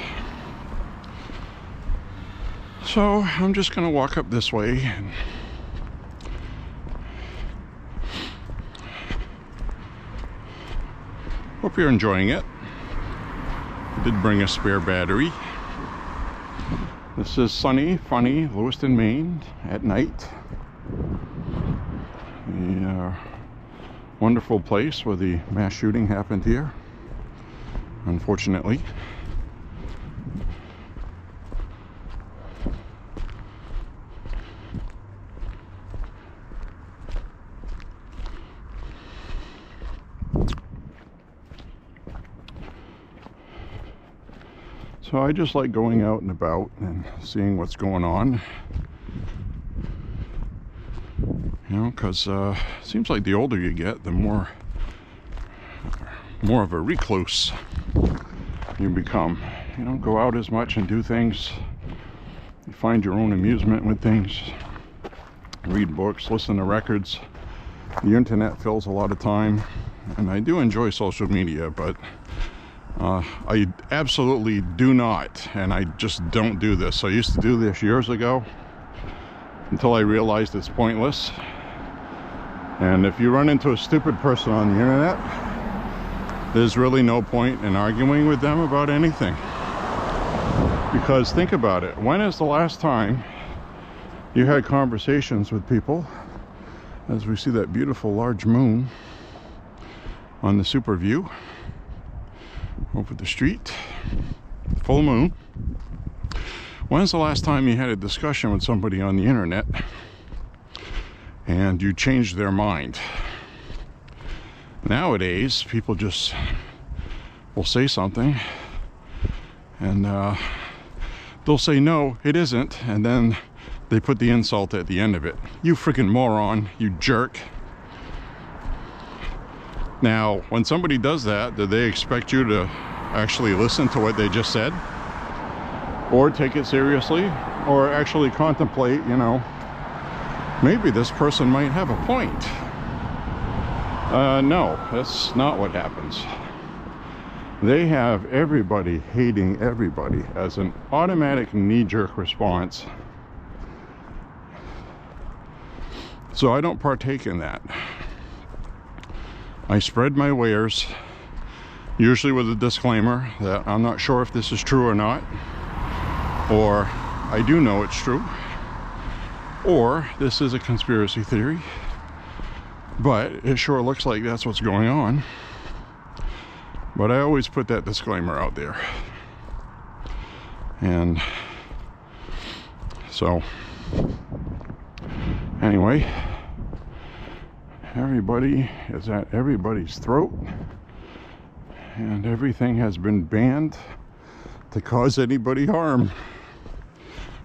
So I'm just gonna walk up this way and hope you're enjoying it. I did bring a spare battery. This is sunny, funny Lewiston, Maine at night. The wonderful place where the mass shooting happened here, unfortunately. So I just like going out and about and seeing what's going on, you know, because it seems like the older you get, the more of a recluse you become. You don't go out as much and do things. You find your own amusement with things, read books, listen to records. The internet fills a lot of time, and I do enjoy social media, but I absolutely do not, and I just don't do this. I used to do this years ago until I realized it's pointless. And if you run into a stupid person on the internet, there's really no point in arguing with them about anything. Because think about it, when is the last time you had conversations with people, as we see that beautiful large moon on the super view over the street, full moon. When's the last time you had a discussion with somebody on the internet and you changed their mind? Nowadays, people just will say something and they'll say, no, it isn't, and then they put the insult at the end of it. You freaking moron, you jerk. Now, when somebody does that, do they expect you to actually listen to what they just said? Or take it seriously? Or actually contemplate, you know, maybe this person might have a point. No, that's not what happens. They have everybody hating everybody as an automatic knee-jerk response. So I don't partake in that. I spread my wares, usually with a disclaimer that I'm not sure if this is true or not, or I do know it's true, or this is a conspiracy theory, but it sure looks like that's what's going on. But I always put that disclaimer out there. And so, anyway, everybody is at everybody's throat, and everything has been banned to cause anybody harm.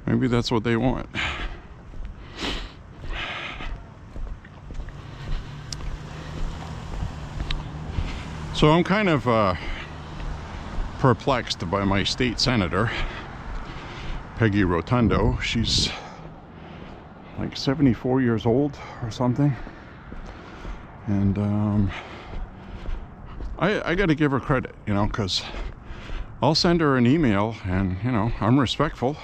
Maybe that's what they want. So I'm kind of perplexed by my state senator, Peggy Rotundo. She's like 74 years old or something. And I got to give her credit, you know, because I'll send her an email and, you know, I'm respectful,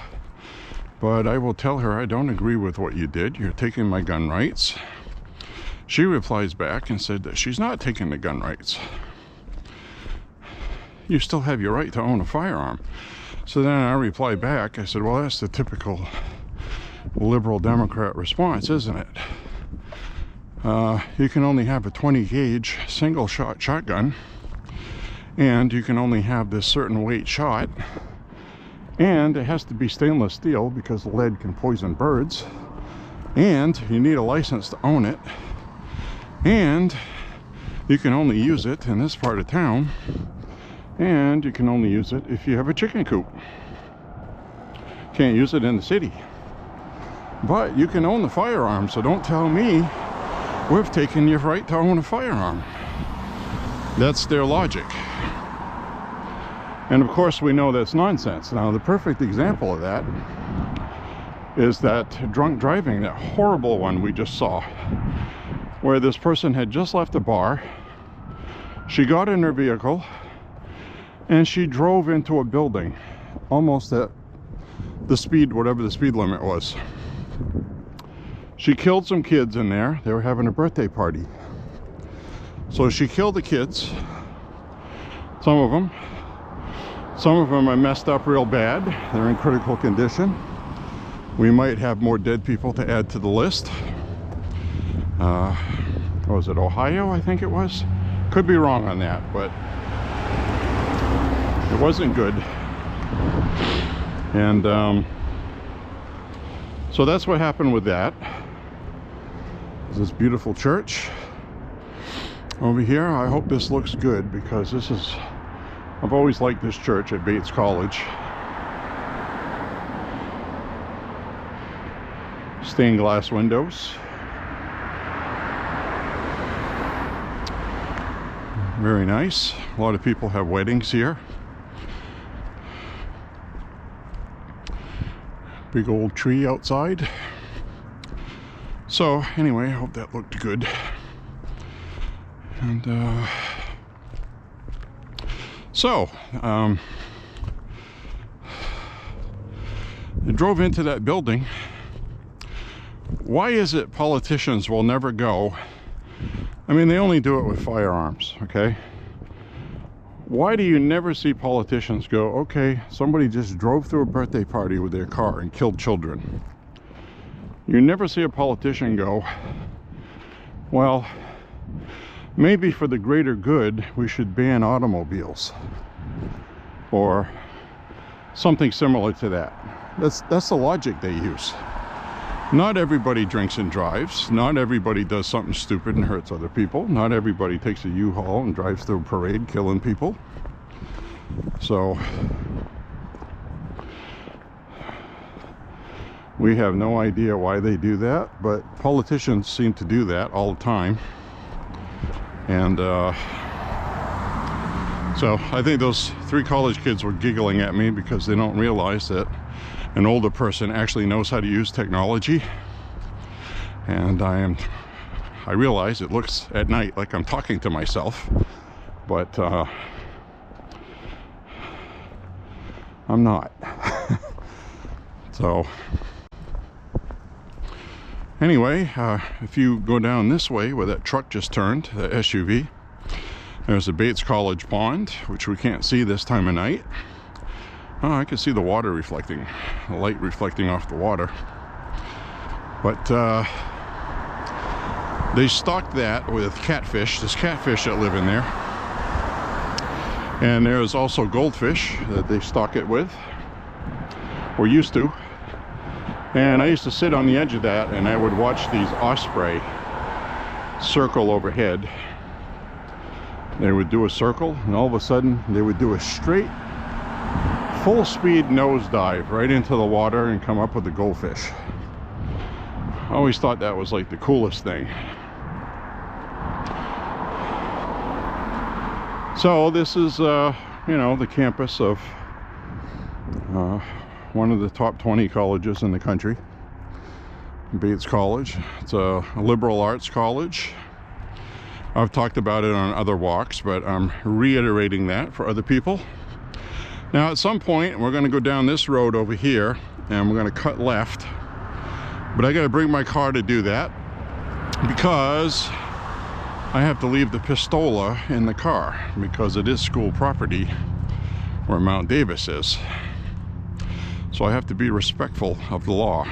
but I will tell her I don't agree with what you did. You're taking my gun rights. She replies back and said that she's not taking the gun rights. You still have your right to own a firearm. So then I reply back, I said, well, that's the typical liberal Democrat response, isn't it? you can only have a 20 gauge single shot shotgun, and you can only have this certain weight shot, and it has to be stainless steel because lead can poison birds, and you need a license to own it, and you can only use it in this part of town, and you can only use it if you have a chicken coop. Can't use it in the city. But you can own the firearm, so don't tell me we've taken your right to own a firearm. That's their logic. And of course we know that's nonsense. Now the perfect example of that is that drunk driving, that horrible one we just saw, where this person had just left a bar, she got in her vehicle, and she drove into a building almost at the speed, whatever the speed limit was. She killed some kids in there. They were having a birthday party. So she killed the kids, some of them. Some of them are messed up real bad. They're in critical condition. We might have more dead people to add to the list. What was it, Ohio, I think it was? Could be wrong on that, but it wasn't good. And so that's what happened with that. This beautiful church over here. I hope this looks good, because this is, I've always liked this church at Bates College. Stained glass windows. Very nice. A lot of people have weddings here. Big old tree outside. So anyway, I hope that looked good. And I drove into that building. Why is it politicians will never go? I mean, they only do it with firearms, okay? Why do you never see politicians go, okay, somebody just drove through a birthday party with their car and killed children? You never see a politician go, well, maybe for the greater good, we should ban automobiles. Or something similar to that. That's the logic they use. Not everybody drinks and drives. Not everybody does something stupid and hurts other people. Not everybody takes a U-Haul and drives through a parade killing people. So we have no idea why they do that, but politicians seem to do that all the time. And so I think those 3 college kids were giggling at me because they don't realize that an older person actually knows how to use technology. And I realize it looks at night like I'm talking to myself, but I'm not. So anyway, if you go down this way where that truck just turned, the SUV, there's a Bates College pond, which we can't see this time of night. Oh, I can see the water reflecting, the light reflecting off the water. But they stocked that with catfish. There's catfish that live in there. And there's also goldfish that they stock it with, or used to. And I used to sit on the edge of that and I would watch these osprey circle overhead. They would do a circle, and all of a sudden they would do a straight full speed nosedive right into the water and come up with the goldfish. I always thought that was like the coolest thing. So this is you know, the campus of one of the top 20 colleges in the country, Bates College. It's a liberal arts college. I've talked about it on other walks, but I'm reiterating that for other people. Now at some point we're going to go down this road over here and we're going to cut left, but I got to bring my car to do that because I have to leave the pistola in the car because it is school property where Mount Davis is. So I have to be respectful of the law.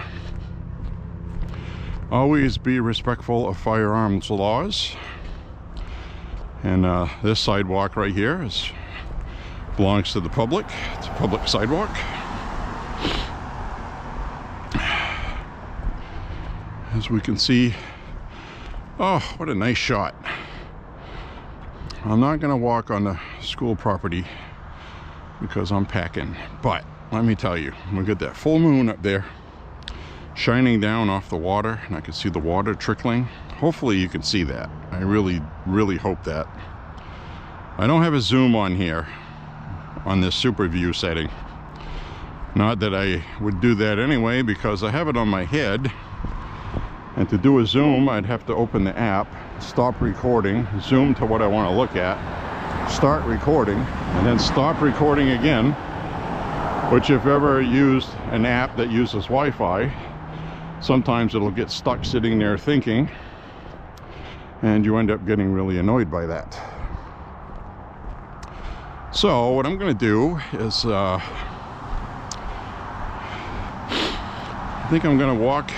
Always be respectful of firearms laws. And this sidewalk right here belongs to the public. It's a public sidewalk. As we can see, oh, what a nice shot. I'm not going to walk on the school property because I'm packing, but let me tell you, we got that full moon up there shining down off the water, and I can see the water trickling. Hopefully you can see that. I really, really hope that. I don't have a zoom on here on this super view setting. Not that I would do that anyway, because I have it on my head, and to do a zoom I'd have to open the app, stop recording, zoom to what I want to look at, start recording, and then stop recording again, which if ever used an app that uses Wi-Fi, sometimes it'll get stuck sitting there thinking, and you end up getting really annoyed by that. So what I'm going to do is I think I'm going to walk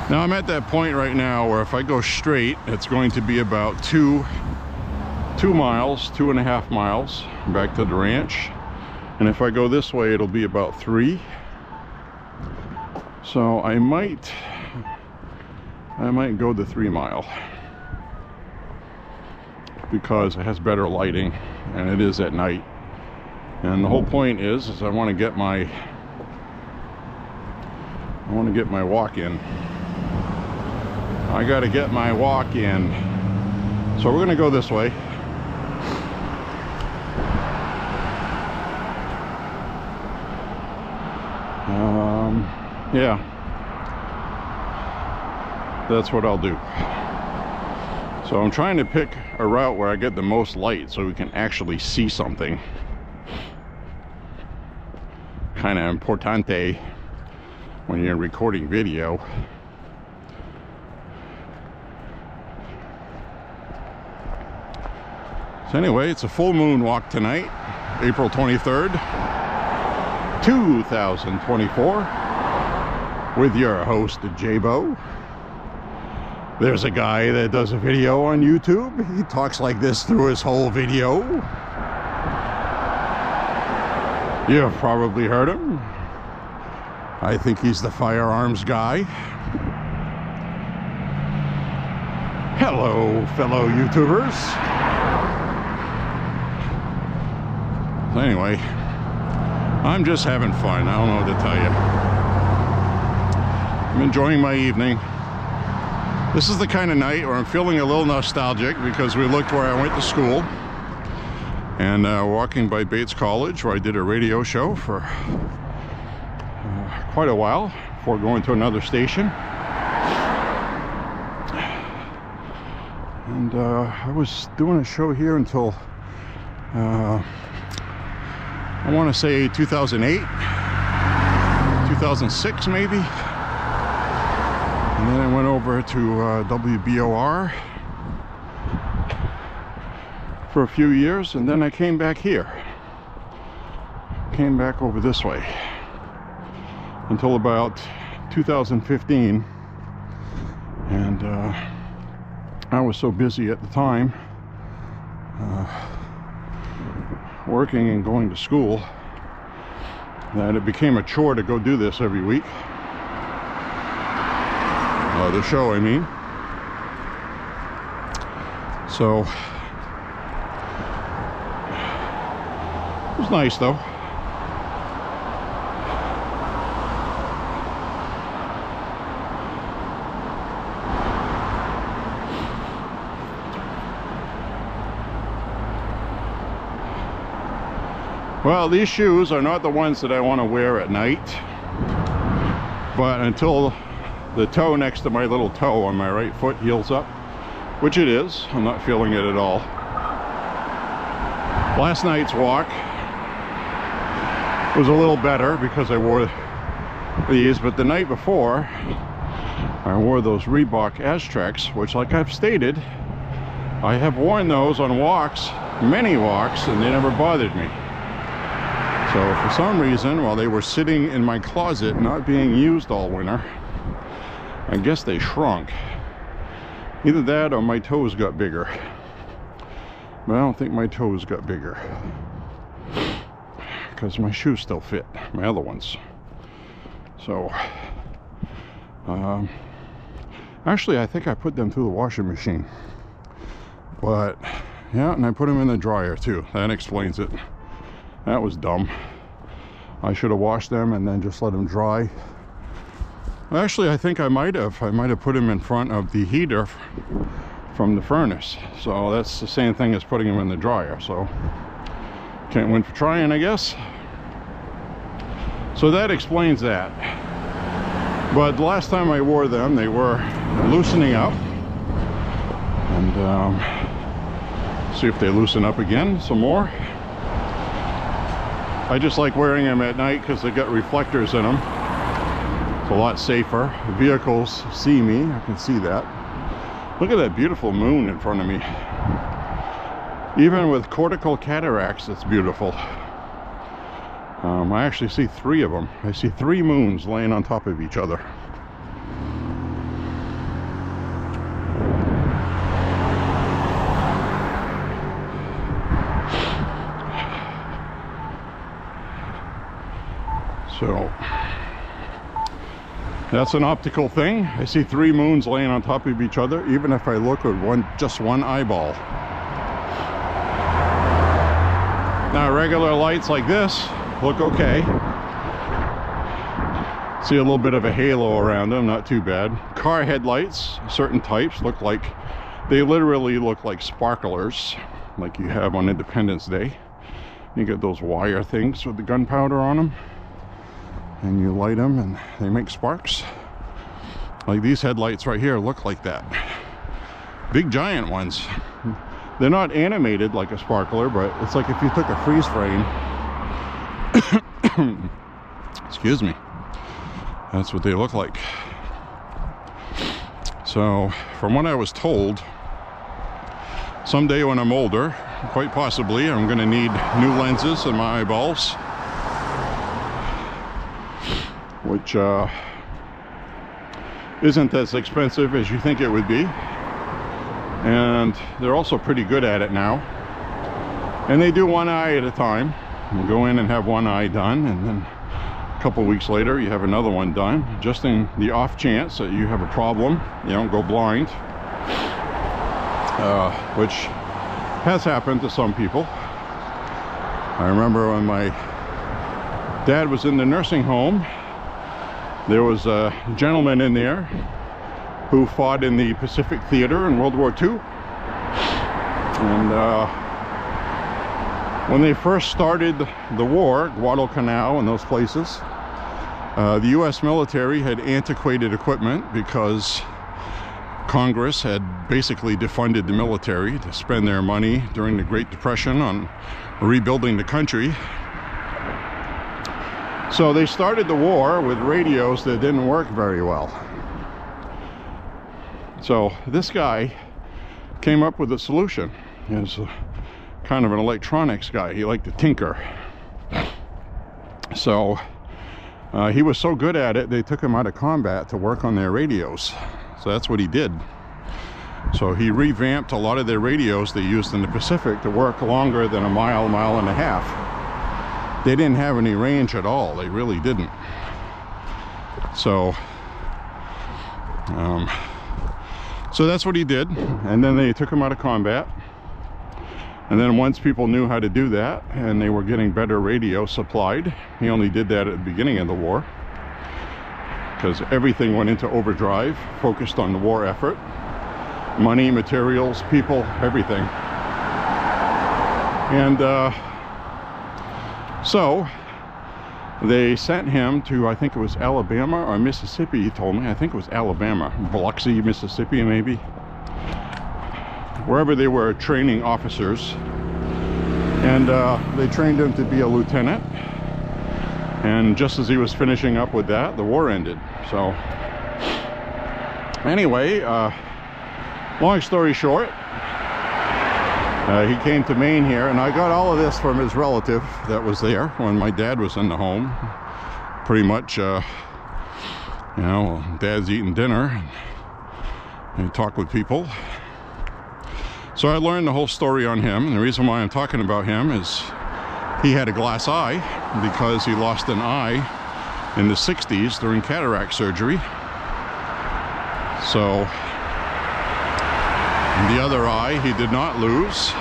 now I'm at that point right now where if I go straight, it's going to be about 2.5 miles back to the ranch, and if I go this way it'll be about 3. So I might go the 3 mile because it has better lighting and it is at night. And the whole point is I want to get my walk in. I got to get my walk in. So we're going to go this way. Yeah, that's what I'll do. So I'm trying to pick a route where I get the most light so we can actually see something. Kind of importante when you're recording video. So anyway, it's a full moon walk tonight, April 23rd, 2024, with your host, Beau. There's a guy that does a video on YouTube. He talks like this through his whole video. You've probably heard him. I think he's the firearms guy. Hello, fellow YouTubers. So anyway, I'm just having fun. I don't know what to tell you. I'm enjoying my evening. This is the kind of night where I'm feeling a little nostalgic because we looked where I went to school, and walking by Bates College, where I did a radio show for quite a while before going to another station. And I was doing a show here until I want to say 2008, 2006 maybe. And then I went over to WBOR for a few years, and then I came back here. Came back over this way until about 2015. And I was so busy at the time, working and going to school, that it became a chore to go do this every week. The show, I mean. So it was nice though. Well, these shoes are not the ones that I want to wear at night, but until the toe next to my little toe on my right foot heals up, which it is, I'm not feeling it at all. Last night's walk was a little better because I wore these, but the night before I wore those Reebok Aztrecs, which, like I've stated, I have worn those on walks, many walks, and they never bothered me. So for some reason, while they were sitting in my closet not being used all winter, I guess they shrunk. Either that or my toes got bigger. But I don't think my toes got bigger, because my shoes still fit, my other ones. So actually I think I put them through the washing machine. But yeah, and I put them in the dryer too. That explains it. That was dumb. I should have washed them and then just let them dry. Actually, I think I might have put them in front of the heater from the furnace. So that's the same thing as putting them in the dryer. So can't win for trying, I guess. So that explains that. But the last time I wore them, they were loosening up. And see if they loosen up again some more. I just like wearing them at night because they got reflectors in them. It's a lot safer. The vehicles see me. I can see that. Look at that beautiful moon in front of me. Even with cortical cataracts, it's beautiful. I actually see 3 of them. I see 3 moons laying on top of each other. So that's an optical thing. I see 3 moons laying on top of each other, even if I look with just one eyeball. Now regular lights like this look okay. See a little bit of a halo around them, not too bad. Car headlights, certain types, look like, they literally look like sparklers, like you have on Independence Day. You get those wire things with the gunpowder on them, and you light them and they make sparks. Like these headlights right here look like that. Big giant ones. They're not animated like a sparkler, but it's like if you took a freeze frame. Excuse me. That's what they look like. So from what I was told, someday when I'm older, quite possibly, I'm going to need new lenses in my eyeballs, which isn't as expensive as you think it would be, and they're also pretty good at it now. And they do one eye at a time. You go in and have one eye done, and then a couple weeks later you have another one done, just in the off chance that you have a problem, you don't go blind, which has happened to some people. I remember when my dad was in the nursing home, there was a gentleman in there who fought in the Pacific Theater in World War II. And when they first started the war, Guadalcanal and those places, the US military had antiquated equipment because Congress had basically defunded the military to spend their money during the Great Depression on rebuilding the country. So they started the war with radios that didn't work very well. So this guy came up with a solution. He was kind of an electronics guy. He liked to tinker. So he was so good at it, they took him out of combat to work on their radios. So that's what he did. So he revamped a lot of their radios they used in the Pacific to work longer than a mile, mile and a half. They didn't have any range at all. They really didn't. So so that's what he did. And then they took him out of combat. And then once people knew how to do that and they were getting better radio supplied, he only did that at the beginning of the war, because everything went into overdrive, focused on the war effort. Money, materials, people, everything. And so they sent him to, I think it was Alabama or Mississippi, he told me. I think it was Alabama, Biloxi, Mississippi maybe. Wherever they were training officers. And they trained him to be a lieutenant. And just as he was finishing up with that, the war ended. So anyway, long story short, He came to Maine here, and I got all of this from his relative that was there when my dad was in the home. Pretty much, you know, dad's eating dinner and talk with people. So I learned the whole story on him, and the reason why I'm talking about him is he had a glass eye because he lost an eye in the 60s during cataract surgery. So the other eye he did not lose,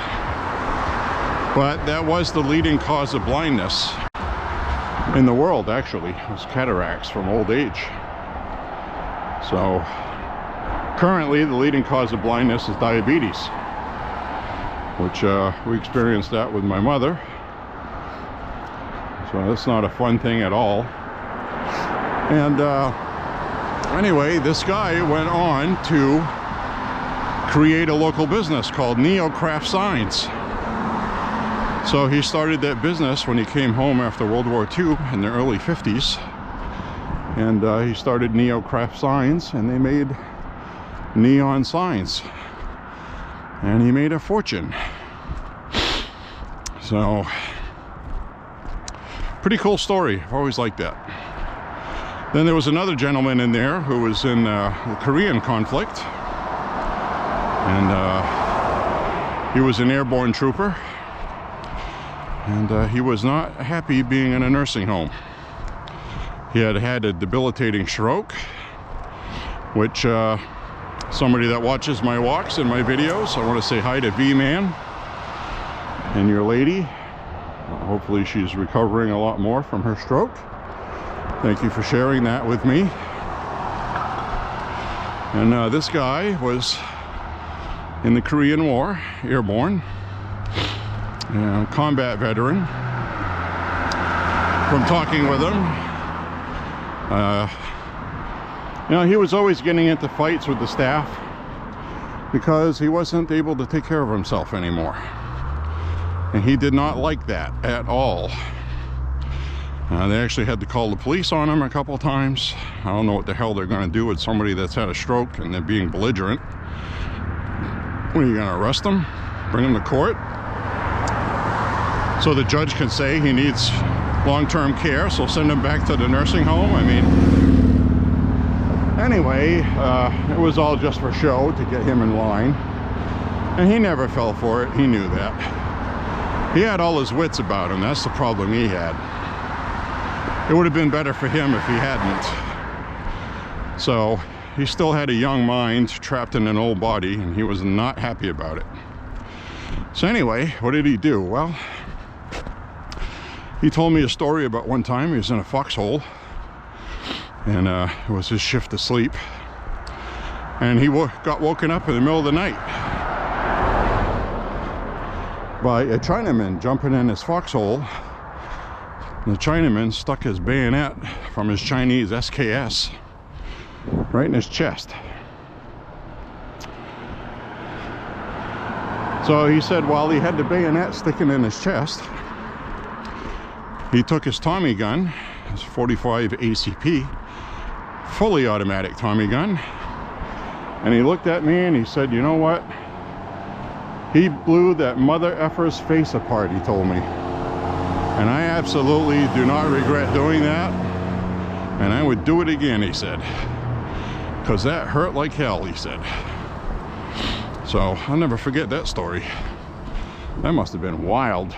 but that was the leading cause of blindness in the world, actually. It was cataracts from old age. So currently the leading cause of blindness is diabetes, which we experienced that with my mother. So that's not a fun thing at all. And anyway, this guy went on to create a local business called Neo Craft Signs. So he started that business when he came home after World War II in the early 50s. And he started Neo Craft Signs, and they made neon signs. And he made a fortune. So, pretty cool story. I've always liked that. Then there was another gentleman in there who was in the Korean conflict. And he was an airborne trooper. And he was not happy being in a nursing home. He had had a debilitating stroke, which somebody that watches my walks and my videos, I want to say hi to V-Man and your lady. Hopefully she's recovering a lot more from her stroke. Thank you for sharing that with me. And this guy was in the Korean War, airborne, combat veteran. From talking with him, you know, he was always getting into fights with the staff because he wasn't able to take care of himself anymore. And he did not like that at all. They actually had to call the police on him a couple times. I don't know what the hell they're going to do with somebody that's had a stroke and they're being belligerent. What, are you going to arrest him? Bring him to court? So the judge can say he needs long-term care, so send him back to the nursing home? I mean, anyway, it was all just for show to get him in line. And he never fell for it. He knew that. He had all his wits about him. That's the problem he had. It would have been better for him if he hadn't. So he still had a young mind trapped in an old body, and he was not happy about it. So anyway, what did he do? Well, he told me a story about one time he was in a foxhole, and it was his shift to sleep, and he got woken up in the middle of the night by a Chinaman jumping in his foxhole. The Chinaman stuck his bayonet from his Chinese SKS right in his chest. So he said while he had the bayonet sticking in his chest, he took his Tommy gun, his 45 ACP, fully automatic Tommy gun, and he looked at me and he said, you know what? He blew that mother effer's face apart, he told me. And I absolutely do not regret doing that. And I would do it again, he said. Because that hurt like hell, he said. So I'll never forget that story. That must have been wild.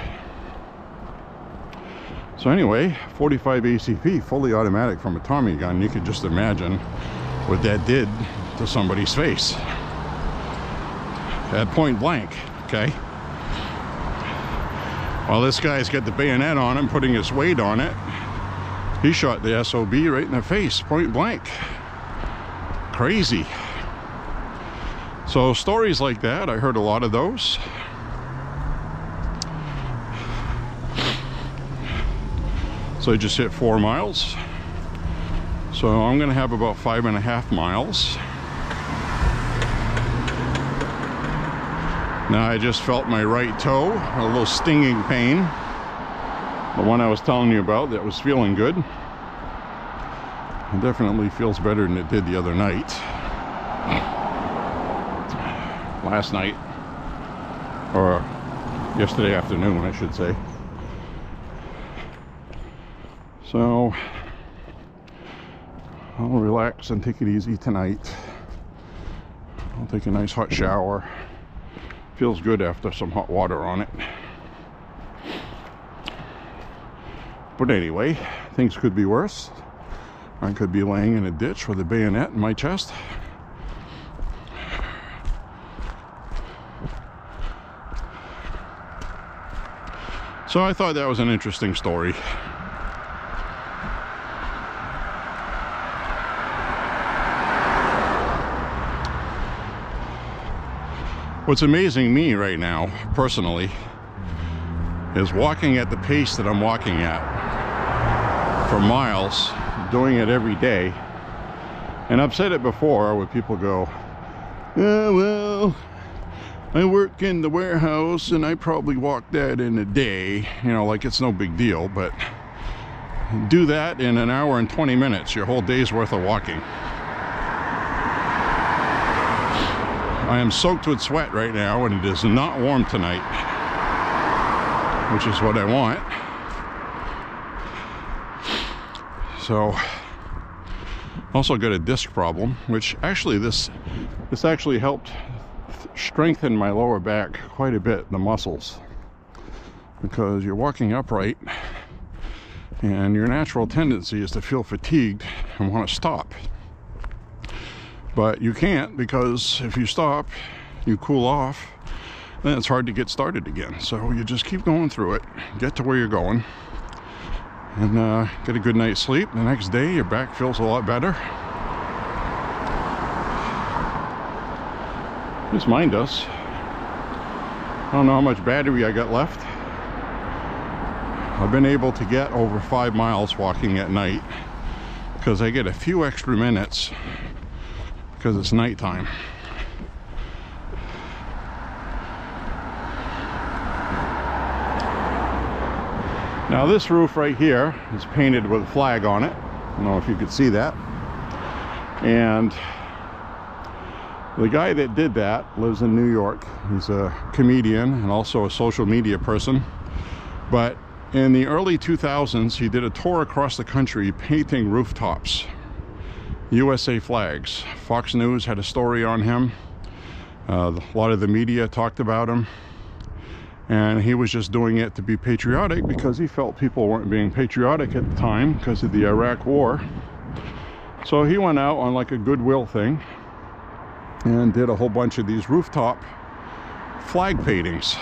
So anyway, 45 ACP, fully automatic from a Tommy gun. You could just imagine what that did to somebody's face. At point blank, okay? While this guy's got the bayonet on him, putting his weight on it, he shot the SOB right in the face, point blank. Crazy. So stories like that, I heard a lot of those. So I just hit 4 miles. So I'm gonna have about 5.5 miles. Now I just felt my right toe, a little stinging pain. The one I was telling you about that was feeling good. It definitely feels better than it did the other night. Last night, or Yesterday afternoon, I should say. So I'll relax and take it easy tonight. I'll take a nice hot shower. Feels good after some hot water on it. But anyway, things could be worse. I could be laying in a ditch with a bayonet in my chest. So I thought that was an interesting story. What's amazing me right now, personally, is walking at the pace that I'm walking at for miles, doing it every day. And I've said it before where people go, "Oh, well, I work in the warehouse and I probably walk that in a day," you know, like it's no big deal. But do that in an hour and 20 minutes, your whole day's worth of walking. I am soaked with sweat right now, and it is not warm tonight, which is what I want. So, also got a disc problem, which actually this actually helped strengthen my lower back quite a bit, the muscles, because you're walking upright and your natural tendency is to feel fatigued and want to stop. But you can't, because if you stop, you cool off, then it's hard to get started again. So you just keep going through it, get to where you're going, and get a good night's sleep. The next day, your back feels a lot better. At least mine does. I don't know how much battery I got left. I've been able to get over 5 miles walking at night because I get a few extra minutes because it's nighttime. Now this roof right here is painted with a flag on it. I don't know if you could see that. And the guy that did that lives in New York. He's a comedian and also a social media person. But in the early 2000s, he did a tour across the country painting rooftops, USA flags. Fox News had a story on him. A lot of the media talked about him. And he was just doing it to be patriotic because he felt people weren't being patriotic at the time because of the Iraq War. So he went out on like a goodwill thing and did a whole bunch of these rooftop flag paintings.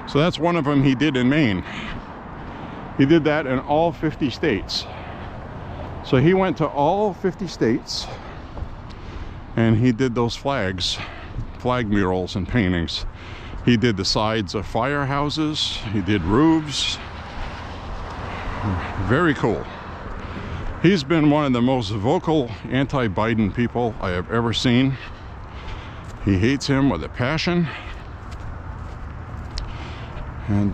So that's one of them he did in Maine. He did that in all 50 states. So he went to all 50 states and he did those flags, flag murals and paintings. He did the sides of firehouses, he did roofs. Very cool. He's been one of the most vocal anti-Biden people I have ever seen. He hates him with a passion. And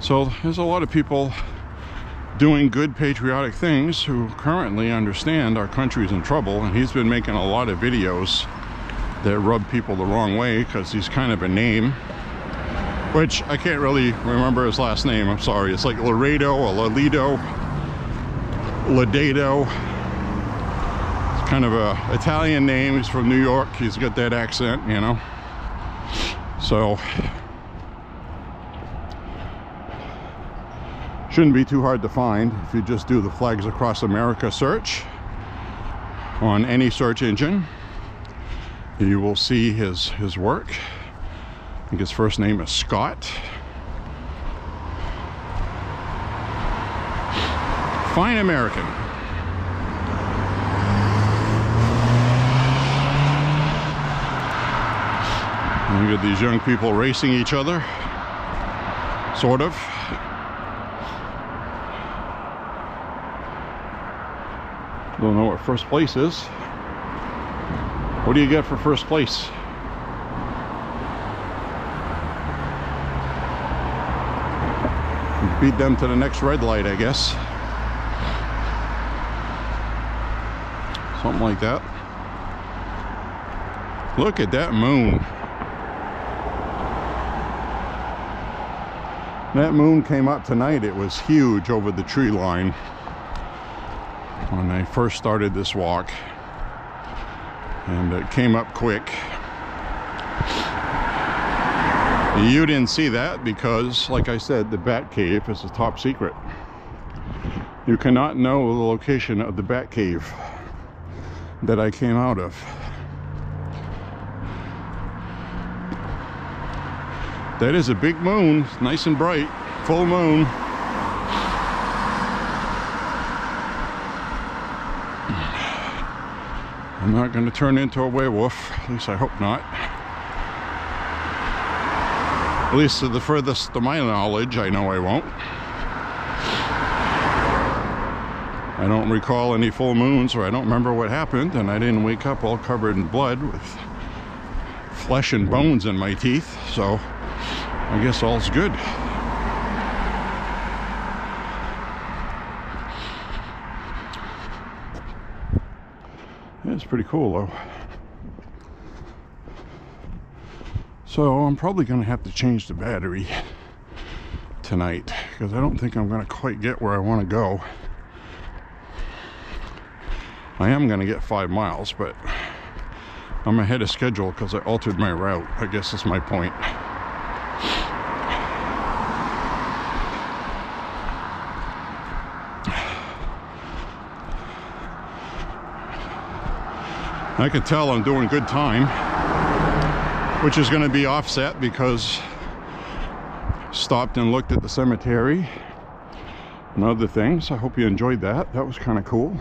so there's a lot of people doing good patriotic things who currently understand our country's in trouble, and he's been making a lot of videos that rub people the wrong way because he's kind of a name, which I can't really remember his last name, I'm sorry. It's like Laredo or Lalido, Ladedo. It's kind of a Italian name. He's from New York. He's got that accent, you know. So shouldn't be too hard to find if you just do the Flags Across America search on any search engine. You will see his work. I think his first name is Scott. Fine American. And you got these young people racing each other, sort of. Don't know what first place is. What do you get for first place? Beat them to the next red light, I guess. Something like that. Look at that moon. That moon came up tonight. It was huge over the tree line when I first started this walk, and it came up quick. You didn't see that because, like I said, the Bat Cave is a top secret. You cannot know the location of the Bat Cave that I came out of. That is a big moon, nice and bright, full moon. I'm not going to turn into a werewolf, at least I hope not. At least to the furthest of my knowledge, I know I won't. I don't recall any full moons, or I don't remember what happened, and I didn't wake up all covered in blood with flesh and bones in my teeth, so I guess all's good. It's pretty cool though. So I'm probably going to have to change the battery tonight because I don't think I'm going to quite get where I want to go. I am going to get 5 miles, but I'm ahead of schedule because I altered my route. I guess that's my point. I can tell I'm doing good time, which is going to be offset because stopped and looked at the cemetery and other things. I hope you enjoyed that. That was kind of cool.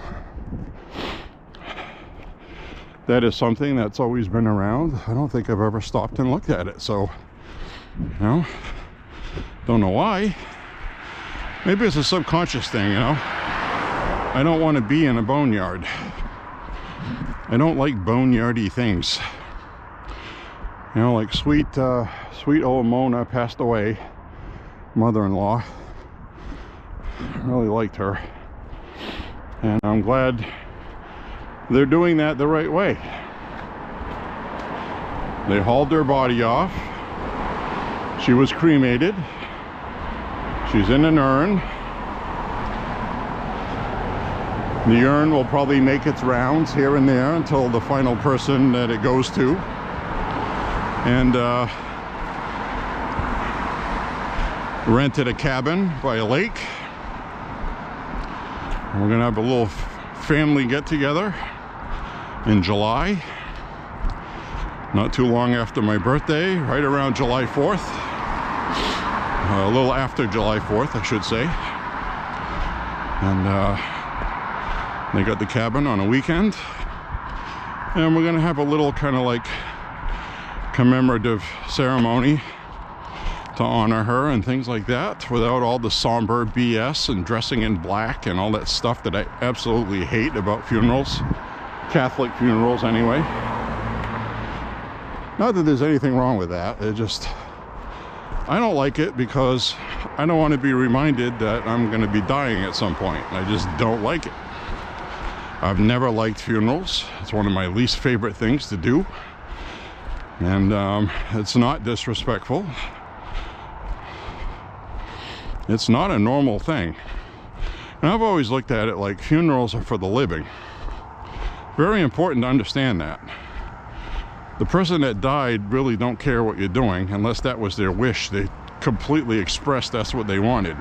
That is something that's always been around. I don't think I've ever stopped and looked at it, so, you know, don't know why. Maybe it's a subconscious thing, you know. I don't want to be in a boneyard. I don't like boneyardy things. You know, like sweet old Mona passed away, mother-in-law. I really liked her. And I'm glad they're doing that the right way. They hauled her body off. She was cremated. She's in an urn. The urn will probably make its rounds here and there until the final person that it goes to. And rented a cabin by a lake. And we're gonna have a little family get-together in July. Not too long after my birthday, right around July 4th. A little after July 4th, I should say. And they got the cabin on a weekend, and we're gonna have a little kind of like commemorative ceremony to honor her and things like that, without all the somber BS and dressing in black and all that stuff that I absolutely hate about funerals, Catholic funerals anyway. Not that there's anything wrong with that, it just, I don't like it because I don't want to be reminded that I'm going to be dying at some point. I just don't like it. I've never liked funerals. It's one of my least favorite things to do. And it's not disrespectful. It's not a normal thing. And I've always looked at it like funerals are for the living. Very important to understand that. The person that died really don't care what you're doing unless that was their wish. They completely expressed that's what they wanted.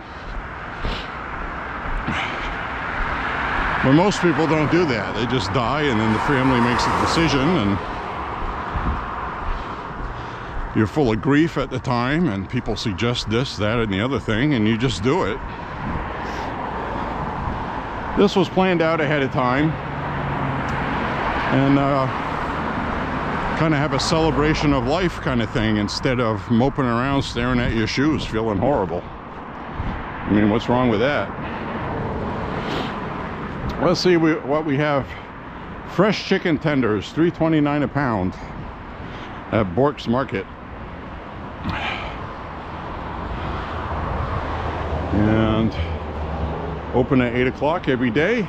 But most people don't do that. They just die, and then the family makes a decision, and you're full of grief at the time, and people suggest this, that, and the other thing, and you just do it. This was planned out ahead of time, and kind of have a celebration of life kind of thing instead of moping around staring at your shoes feeling horrible. I mean, what's wrong with that? Let's see what we have. Fresh chicken tenders, $3.29 a pound at Bork's Market. And open at 8 o'clock every day.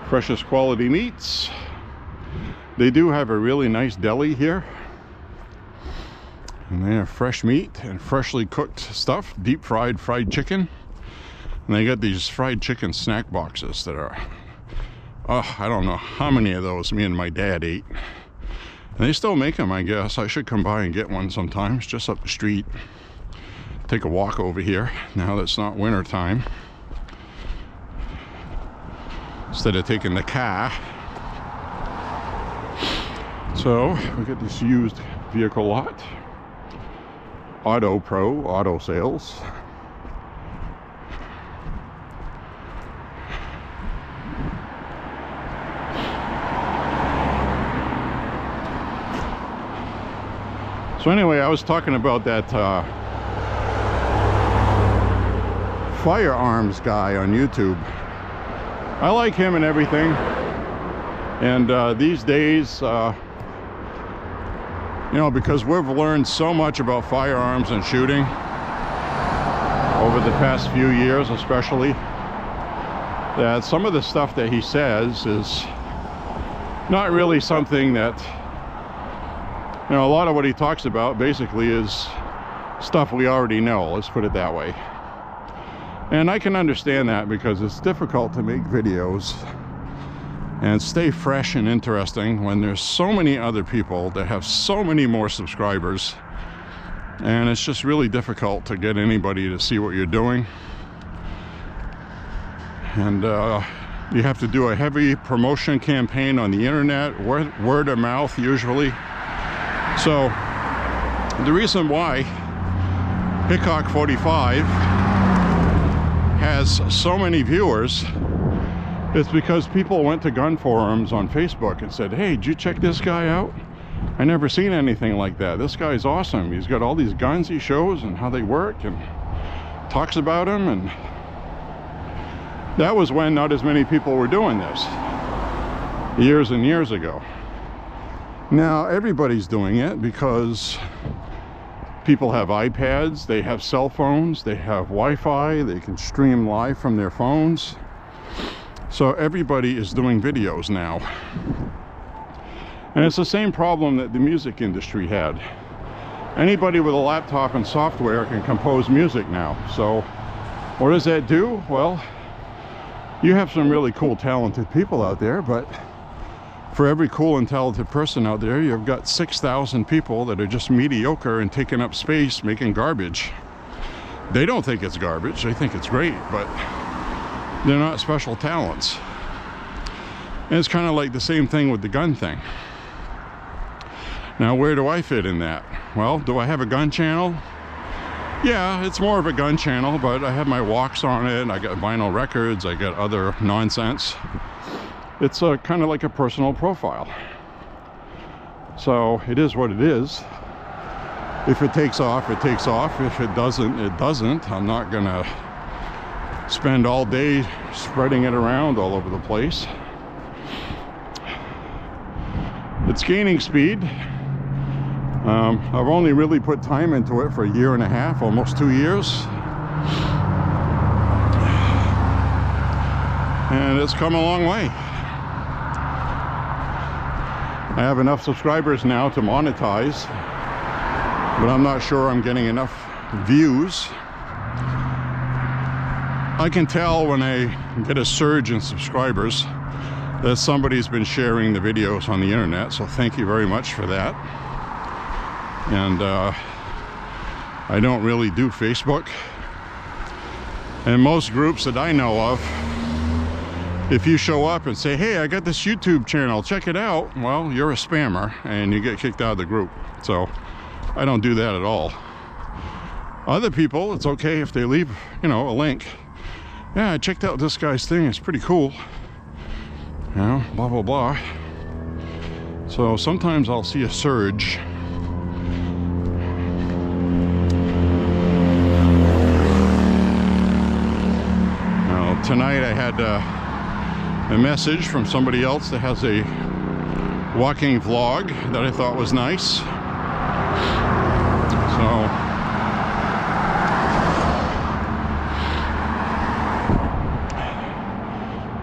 Freshest quality meats. They do have a really nice deli here. And they have fresh meat and freshly cooked stuff, deep fried chicken. And they got these fried chicken snack boxes that are, oh, I don't know how many of those me and my dad ate. And they still make them, I guess. I should come by and get one sometimes, just up the street. Take a walk over here, now that it's not winter time. Instead of taking the car. So, we got this used vehicle lot. Auto Pro, auto sales. So anyway, I was talking about that firearms guy on YouTube. I like him and everything. And these days, you know, because we've learned so much about firearms and shooting over the past few years especially, that some of the stuff that he says is not really something that, you know, a lot of what he talks about basically is stuff we already know, let's put it that way. And I can understand that because it's difficult to make videos and stay fresh and interesting when there's so many other people that have so many more subscribers, and it's just really difficult to get anybody to see what you're doing. And you have to do a heavy promotion campaign on the internet, word of mouth usually. So the reason why Hickok 45 has so many viewers, it's because people went to gun forums on Facebook and said, hey, did you check this guy out? I never seen anything like that. This guy's awesome. He's got all these guns he shows and how they work and talks about them. And that was when not as many people were doing this, years and years ago. Now everybody's doing it because people have iPads, they have cell phones, they have Wi-Fi, they can stream live from their phones. So everybody is doing videos now. And it's the same problem that the music industry had. Anybody with a laptop and software can compose music now. So what does that do? Well, you have some really cool, talented people out there, but for every cool and talented person out there, you've got 6,000 people that are just mediocre and taking up space making garbage. They don't think it's garbage, they think it's great, but they're not special talents. And it's kind of like the same thing with the gun thing. Now, where do I fit in that? Well, do I have a gun channel? Yeah, it's more of a gun channel, but I have my walks on it, I got vinyl records, I got other nonsense. It's kind of like a personal profile. So it is what it is. If it takes off, it takes off. If it doesn't, it doesn't. I'm not gonna spend all day spreading it around all over the place. It's gaining speed. I've only really put time into it for 1.5 years, almost 2 years. And it's come a long way. I have enough subscribers now to monetize, but I'm not sure I'm getting enough views. I can tell when I get a surge in subscribers that somebody's been sharing the videos on the internet, so thank you very much for that. And I don't really do Facebook. And most groups that I know of, if you show up and say, hey, I got this YouTube channel, check it out, well, you're a spammer and you get kicked out of the group. So I don't do that at all. Other people, it's okay if they leave, you know, a link. Yeah, I checked out this guy's thing, it's pretty cool. You know, blah, blah, blah. So sometimes I'll see a surge. Now, tonight I had a message from somebody else that has a walking vlog that I thought was nice. So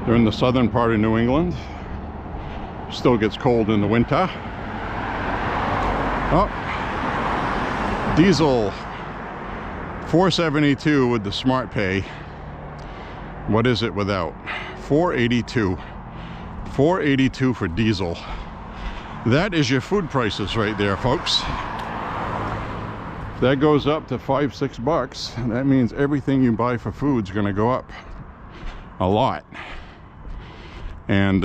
they're in the southern part of New England. Still gets cold in the winter. Oh, Diesel $4.72 with the Smart Pay. What is it without? $4.82. $4.82 for diesel. That is your food prices right there, folks. If that goes up to $5-6, that means everything you buy for food's gonna go up a lot. And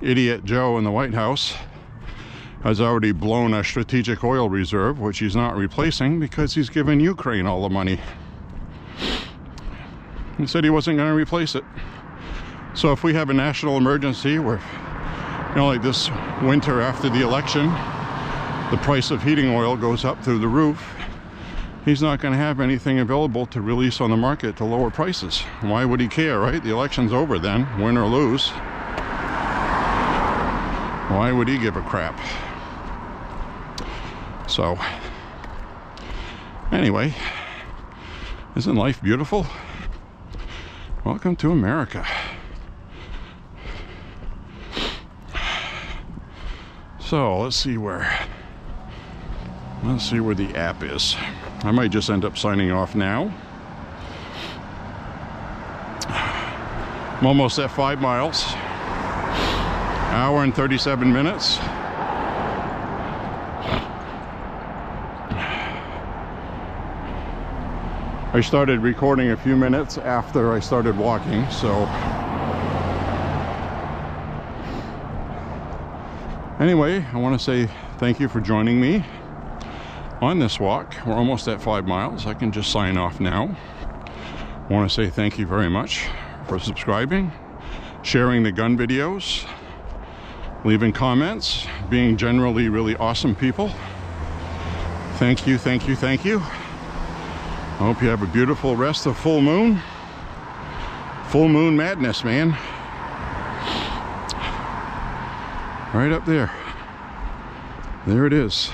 idiot Joe in the White House has already blown a strategic oil reserve, which he's not replacing because he's given Ukraine all the money. He said he wasn't going to replace it. So if we have a national emergency where, you know, like this winter after the election, the price of heating oil goes up through the roof, he's not going to have anything available to release on the market to lower prices. Why would he care, right? The election's over then, win or lose. Why would he give a crap? So, anyway, isn't life beautiful? Welcome to America. So, let's see where the app is. I might just end up signing off now. I'm almost at 5 miles. Hour and 37 minutes. I started recording a few minutes after I started walking, so anyway, I want to say thank you for joining me on this walk. We're almost at 5 miles. I can just sign off now. I want to say thank you very much for subscribing, sharing the gun videos, leaving comments, being generally really awesome people. Thank you, thank you, thank you. I hope you have a beautiful rest of full moon. Full moon madness, man. Right up there. There it is.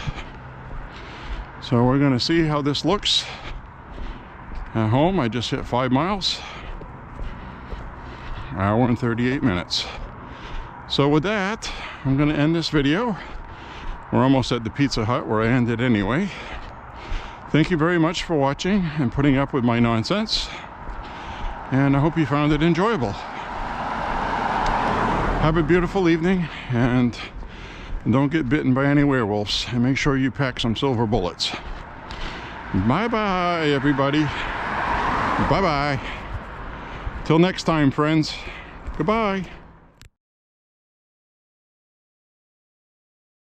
So we're gonna see how this looks at home. I just hit 5 miles. Hour and 38 minutes. So with that, I'm gonna end this video. We're almost at the Pizza Hut where I ended anyway. Thank you very much for watching and putting up with my nonsense. And I hope you found it enjoyable. Have a beautiful evening and don't get bitten by any werewolves. And make sure you pack some silver bullets. Bye-bye, everybody. Bye-bye. Till next time, friends. Goodbye.